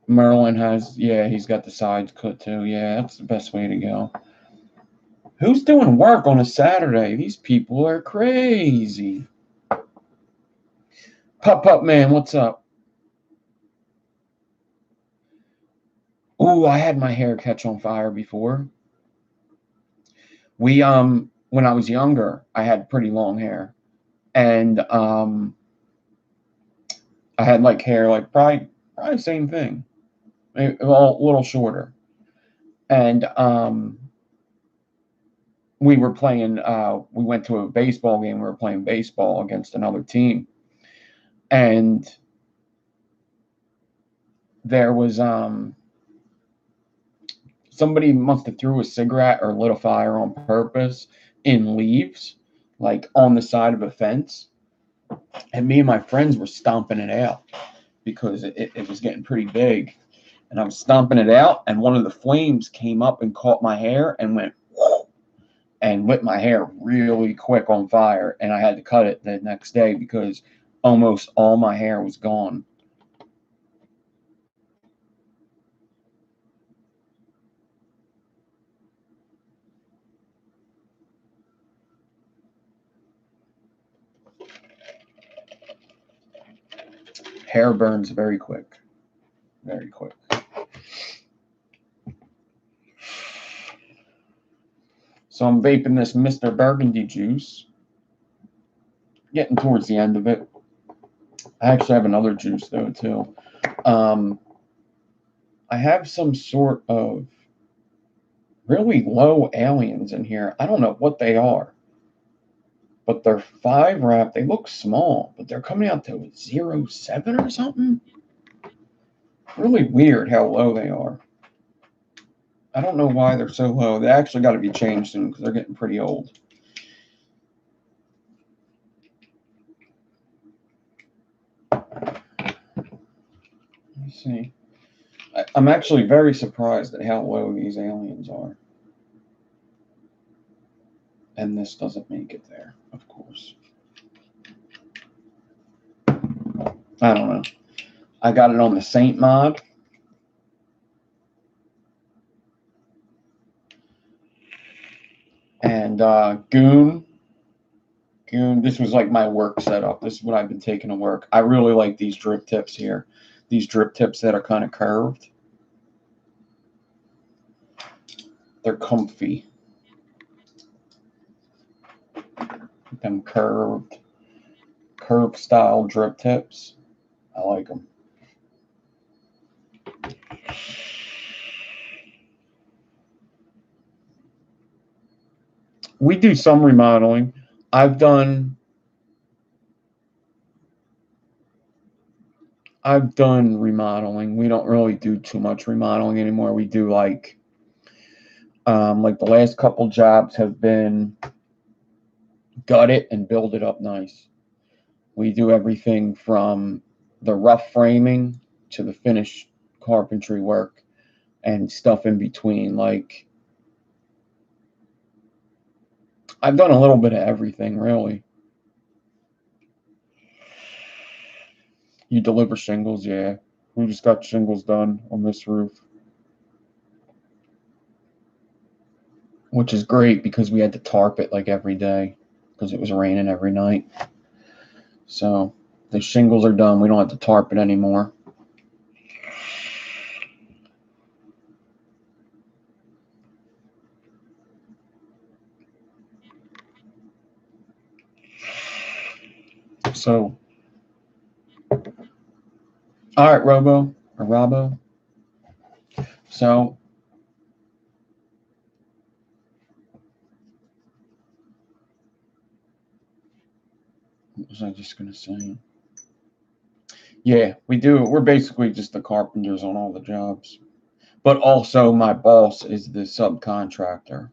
Merlin has, yeah, he's got the sides cut too. Yeah, that's the best way to go. Who's doing work on a Saturday? These people are crazy. Pup man, what's up? Ooh, I had my hair catch on fire before. When I was younger, I had pretty long hair. And I had like hair like probably same thing. Maybe, well, a little shorter. And we were playing we went to a baseball game, we were playing baseball against another team. And there was somebody must have threw a cigarette or lit a fire on purpose in leaves, like on the side of a fence. And me and my friends were stomping it out because it was getting pretty big. And I was stomping it out, and one of the flames came up and caught my hair and went whoa, and lit my hair really quick on fire. And I had to cut it the next day because almost all my hair was gone. Hair burns very quick. Very quick. So I'm vaping this Mr. Burgundy juice. Getting towards the end of it. I actually have another juice though too. I have some sort of really low aliens in here. I don't know what they are, but they're 5 wrap. They look small, but they're coming out to 0.7 or something. Really weird how low they are. I don't know why they're so low. They actually got to be changed soon because they're getting pretty old. Let me see. I'm actually very surprised at how low these aliens are. And this doesn't make it there, of course. I don't know. I got it on the Saint mod. And Goon, this was like my work setup. This is what I've been taking to work. I really like these drip tips here. These drip tips that are kind of curved. They're comfy. Them curved style drip tips. I like them. We do some remodeling. I've done remodeling. We don't really do too much remodeling anymore. We do like the last couple jobs have been gut it and build it up nice. We do everything from the rough framing to the finished carpentry work and stuff in between. Like, I've done a little bit of everything, really. You deliver shingles, yeah. We just got shingles done on this roof, which is great because we had to tarp it like every day because it was raining every night. So the shingles are done. We don't have to tarp it anymore. So, all right, Robbo. So, what was I just going to say? Yeah, we do. We're basically just the carpenters on all the jobs. But also, my boss is the subcontractor.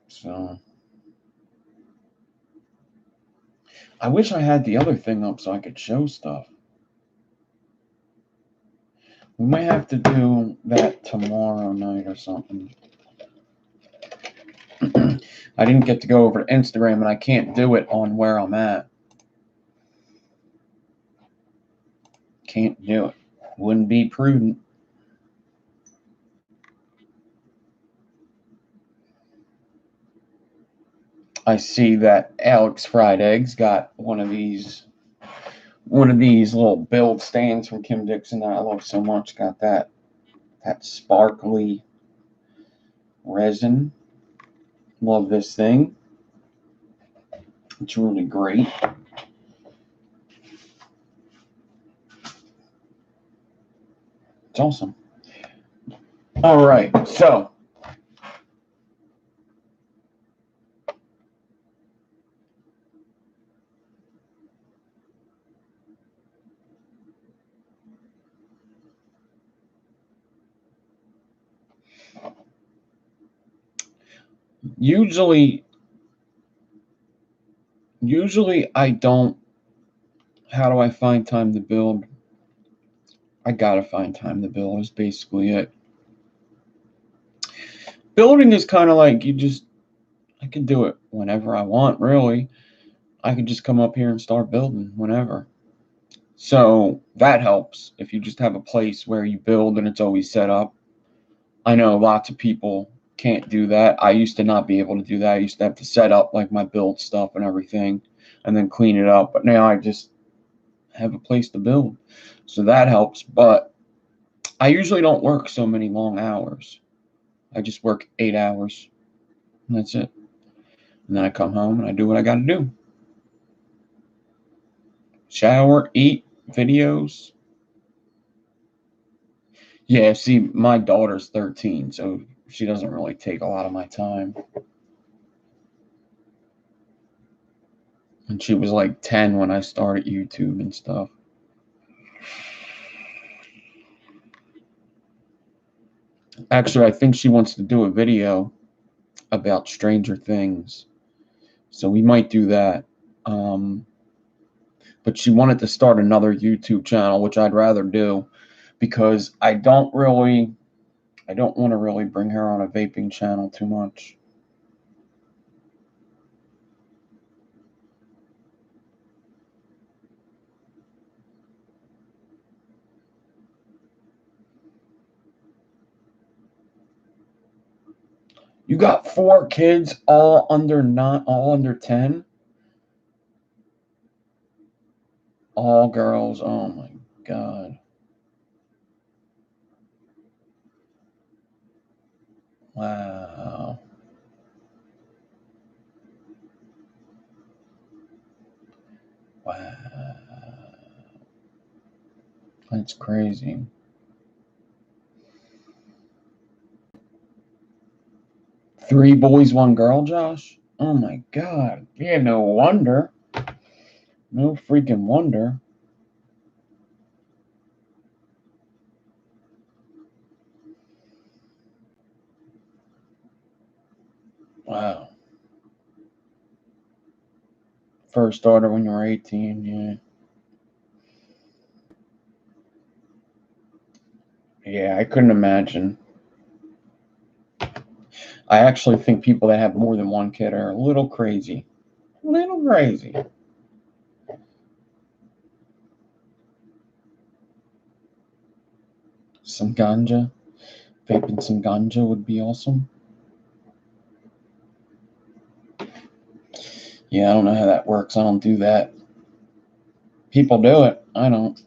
So, I wish I had the other thing up so I could show stuff. We might have to do that tomorrow night or something. I didn't get to go over to Instagram, and I can't do it on where I'm at. Can't do it. Wouldn't be prudent. I see that Alex Fried Eggs got one of these little build stands from Kim Dixon that I love so much. Got that sparkly resin. Love this thing. It's really great. It's awesome. All right, so usually I don't. How do I find time to build? I gotta find time to build is basically it. Building is kind of like I can do it whenever I want, really. I can just come up here and start building whenever. So that helps if you just have a place where you build and it's always set up. I know lots of people can't do that. I used to not be able to do that. I used to have to set up like my build stuff and everything and then clean it up. But now I just have a place to build. So that helps. But I usually don't work so many long hours. I just work 8 hours. And that's it. And then I come home and I do what I got to do. Shower, eat, videos. Yeah, see, my daughter's 13, so she doesn't really take a lot of my time. And she was like 10 when I started YouTube and stuff. Actually, I think she wants to do a video about Stranger Things. So we might do that. But she wanted to start another YouTube channel, which I'd rather do because I don't want to really bring her on a vaping channel too much. You got 4 kids, all under 10, all girls. Oh my God! Wow! Wow! That's crazy. Three boys, 1 girl, Josh. Oh my God! Yeah, no wonder. No freaking wonder. Wow. First daughter when you were 18, yeah. Yeah, I couldn't imagine. I actually think people that have more than 1 kid are a little crazy. A little crazy. Some ganja. Vaping some ganja would be awesome. Yeah, I don't know how that works. I don't do that. People do it. I don't.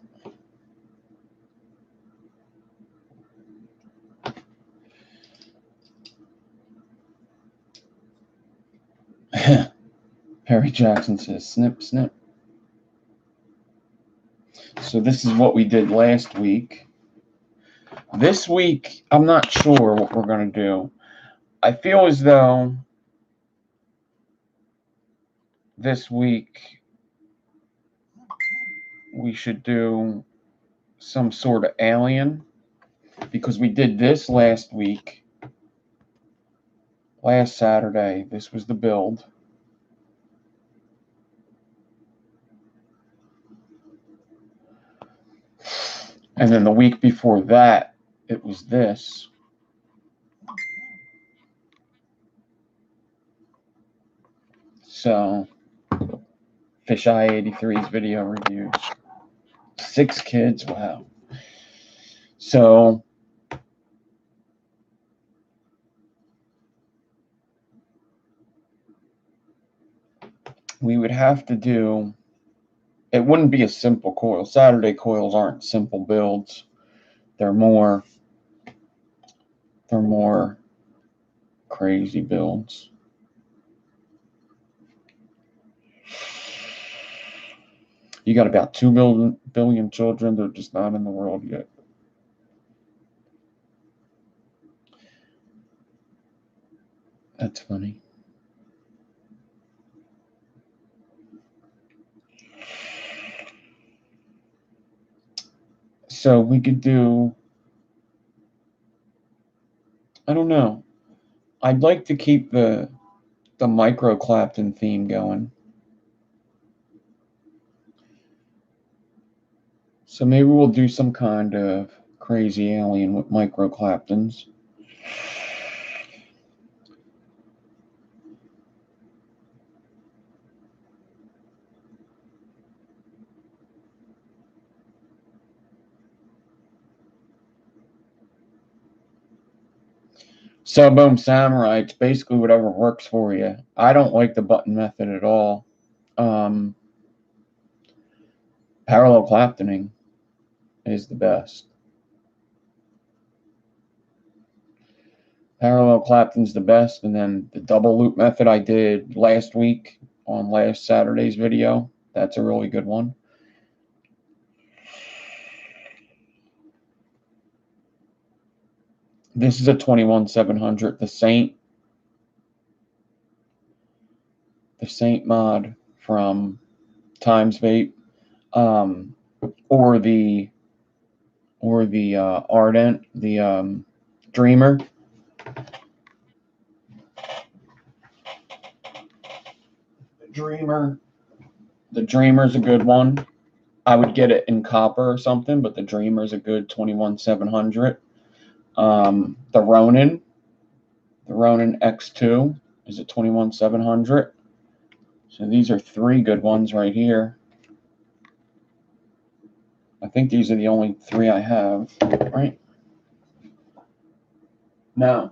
Harry Jackson says, snip, snip. So this is what we did last week. This week, I'm not sure what we're going to do. I feel as though this week we should do some sort of alien, because we did this last week. Last Saturday, this was the build. And then the week before that, it was this. So, Fisheye 83's video reviews. 6 kids, wow. So, we would have to do, it wouldn't be a simple coil. Saturday coils aren't simple builds. They're more crazy builds. You got about 2 billion children. They're just not in the world yet. That's funny. So we could do, I don't know. I'd like to keep the micro Clapton theme going. So maybe we'll do some kind of crazy alien with micro Claptons. So boom, Samurai, it's basically whatever works for you. I don't like the button method at all. Parallel Claptoning is the best. Parallel Clapton's the best, and then the double loop method I did last week on last Saturday's video, that's a really good one. This is a 21700, the Saint mod from Times Vape, or the Ardent, the Dreamer. The Dreamer's a good one. I would get it in copper or something, but the Dreamer's a good 21700. The Ronin X2 is a 21700. So these are 3 good ones right here. I think these are the only 3 I have, right? No.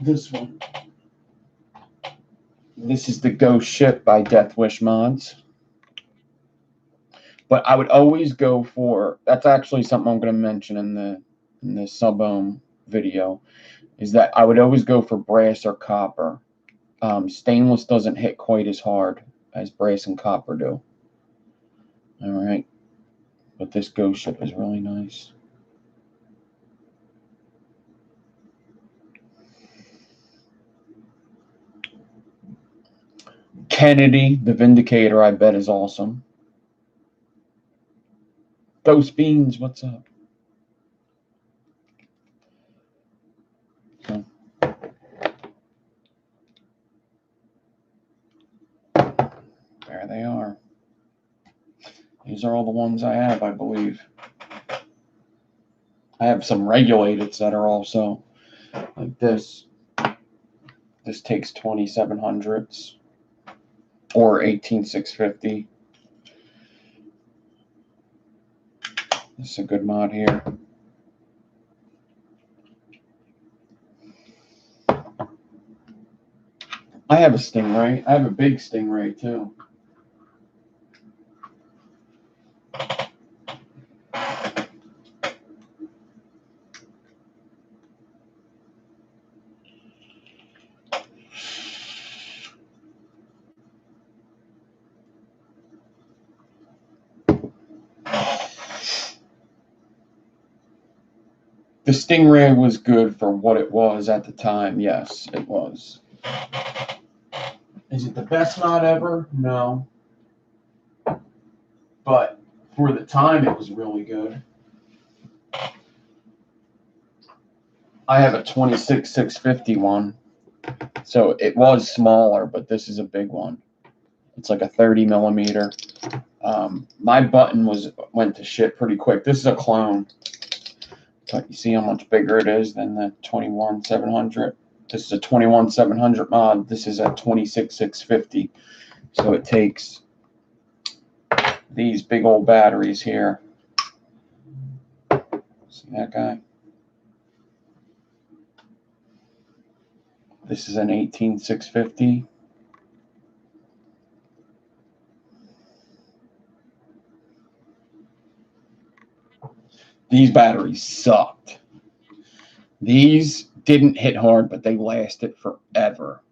This one. This is the Ghost Ship by Death Wish Mods. But I would always go for, that's actually something I'm going to mention in the sub-ohm video, is that I would always go for brass or copper. Stainless doesn't hit quite as hard as brass and copper do. All right. But this Ghost Ship is really nice. Kennedy, the Vindicator, I bet is awesome. Ghost Beans, what's up? So, there they are. These are all the ones I have, I believe. I have some regulateds that are also like this. This takes 2700s or 18650. This is a good mod here. I have a Stingray. I have a big Stingray too. The Stingray was good for what it was at the time. Yes, it was. Is it the best mod ever? No. But for the time, it was really good. I have a 26650 one. So it was smaller, but this is a big one. It's like a 30 millimeter. My button went to shit pretty quick. This is a clone. But you see how much bigger it is than the 21700. This is a 21700 mod. This is a 26650. So it takes these big old batteries here. See that guy? This is an 18650. These batteries sucked. These didn't hit hard, but they lasted forever.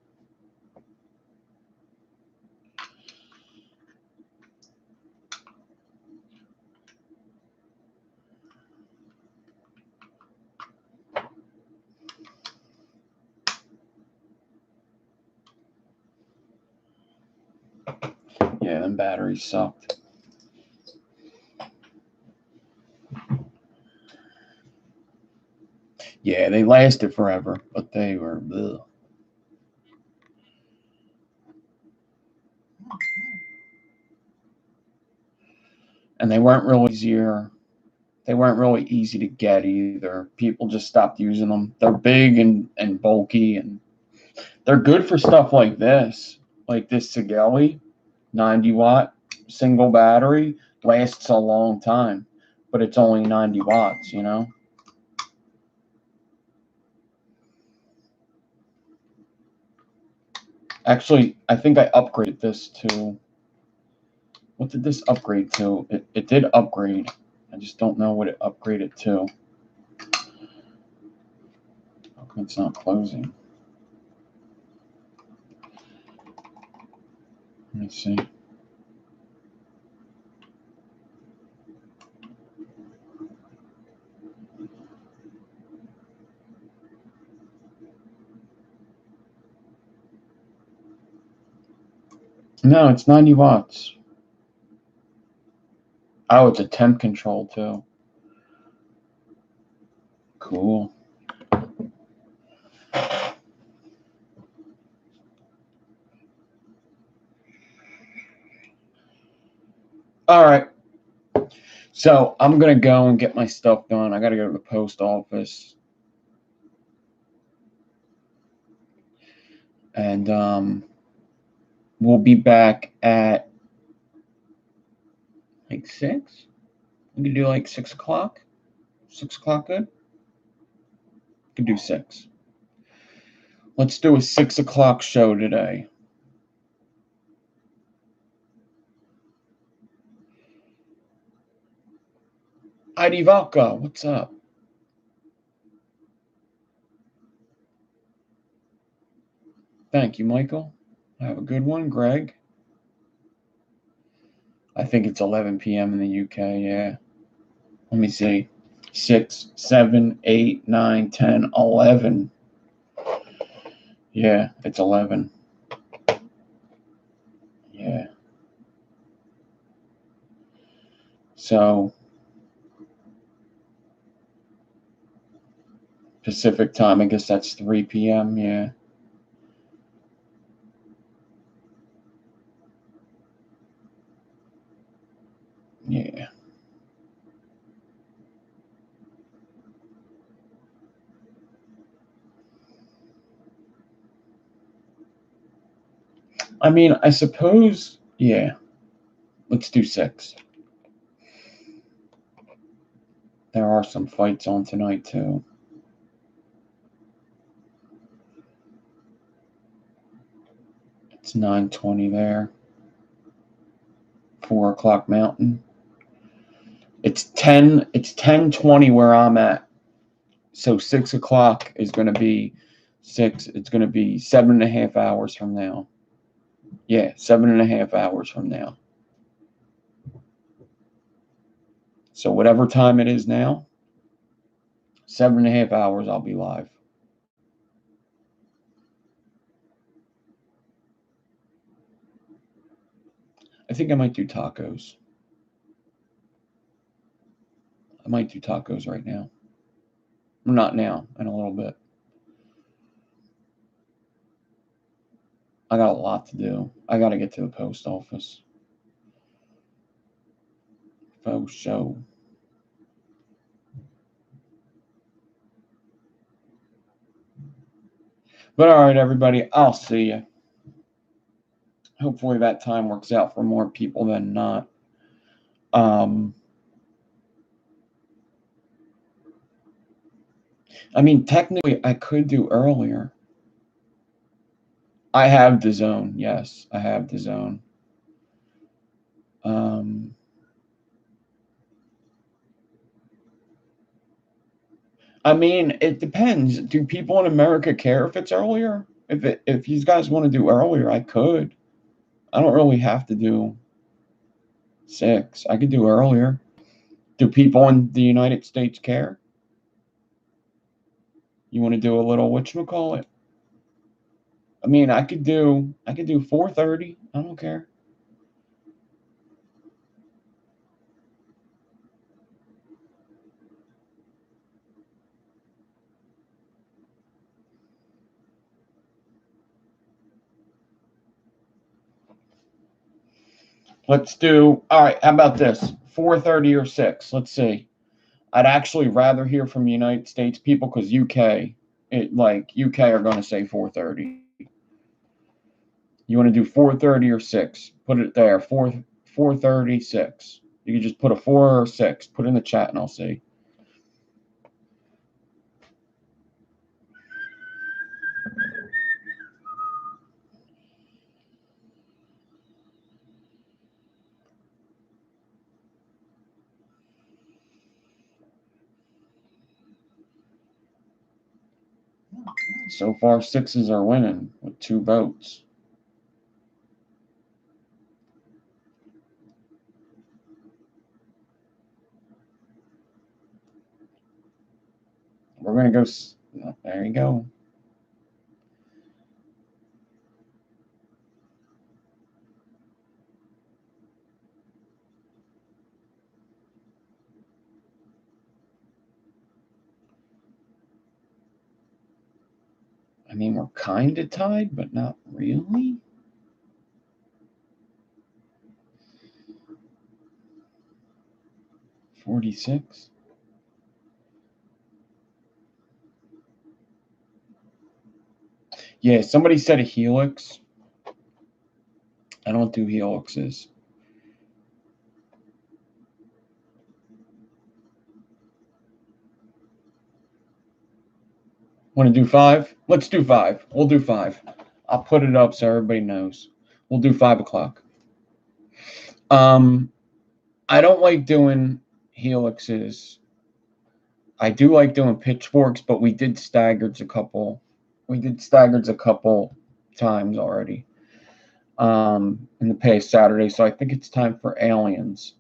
Yeah, them batteries sucked. Yeah, they lasted forever, but they were ugh. And they weren't really easy to get either. People just stopped using them. They're big and bulky, and they're good for stuff like this. Like this Sigelli 90-watt single battery lasts a long time, but it's only 90 watts, you know? Actually, I think I upgraded this to, what did this upgrade to? It did upgrade. I just don't know what it upgraded to. How come it's not closing? Let me see. No, it's 90 watts. Oh, it's a temp control too. Cool. All right. So I'm going to go and get my stuff done. I got to go to the post office. And we'll be back at like 6. We can do like 6 o'clock. 6 o'clock good? We can do 6. Let's do a 6 o'clock show today. Heidi Valka, what's up? Thank you, Michael. Have a good one, Greg. I think it's 11 p.m. in the UK, yeah. Let me see. 6, 7, 8, 9, 10, 11. Yeah, it's 11. Yeah. So, Pacific time, I guess that's 3 p.m., yeah. Yeah. I mean, I suppose, yeah. Let's do 6. There are some fights on tonight, too. It's 9:20 there. 4 o'clock Mountain. It's 10:20 where I'm at. So 6 o'clock is going to be 6. It's going to be 7.5 hours from now. Yeah, 7.5 hours from now. So whatever time it is now, 7.5 hours I'll be live. I think I might do tacos. I might do tacos right now. Not now, in a little bit. I got a lot to do. I got to get to the post office. Faux show. But all right, everybody, I'll see you. Hopefully that time works out for more people than not. I mean, technically, I could do earlier. I have the zone. Yes, I have the zone. I mean, it depends. Do people in America care if it's earlier? If you guys want to do earlier, I could. I don't really have to do 6. I could do earlier. Do people in the United States care? You want to do a little whatchamacallit? I mean, I could do 4:30. I don't care. Let's do, all right, how about this? 4:30 or 6. Let's see. I'd actually rather hear from United States people because UK are going to say 4:30. You want to do 4:30 or 6? Put it there. 4:30, 6. You can just put a 4 or 6. Put it in the chat and I'll see. So far, 6s are winning with 2 votes. We're going to go. There you go. I mean, we're kind of tied, but not really. $46. Yeah, somebody said a helix. I don't do helixes. Want to do 5? Let's do 5. We'll do 5. I'll put it up so everybody knows. We'll do 5 o'clock. I don't like doing helixes. I do like doing pitchforks, but we did staggers a couple. We did staggers a couple times already in the past Saturday, so I think it's time for aliens.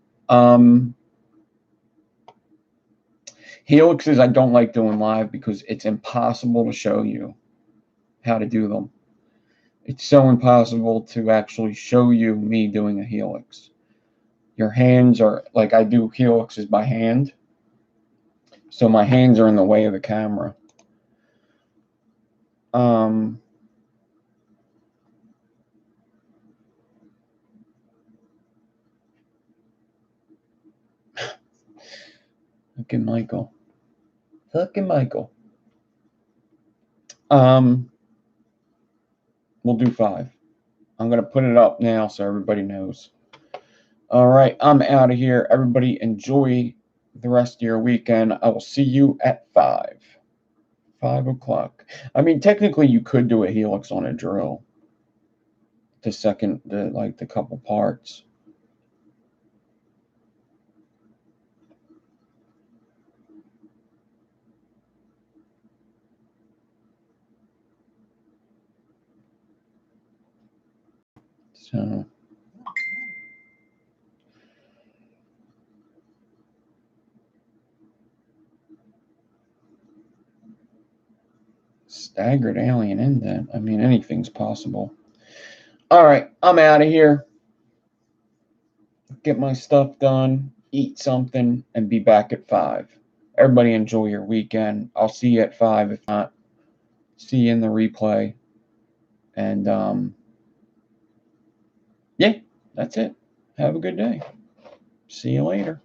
Helixes I don't like doing live because it's impossible to show you how to do them. It's so impossible to actually show you me doing a helix. Your hands are, like, I do helixes by hand, so my hands are in the way of the camera. Look at Michael. Look at Michael. We'll do 5. I'm going to put it up now so everybody knows. All right, I'm out of here. Everybody enjoy the rest of your weekend. I will see you at 5. 5 o'clock. I mean, technically, you could do a helix on a drill. The couple parts. So, staggered alien indent. I mean, anything's possible. All right, I'm out of here. Get my stuff done, eat something, and be back at 5. Everybody enjoy your weekend. I'll see you at 5. If not, see you in the replay. And yeah, that's it. Have a good day. See you later.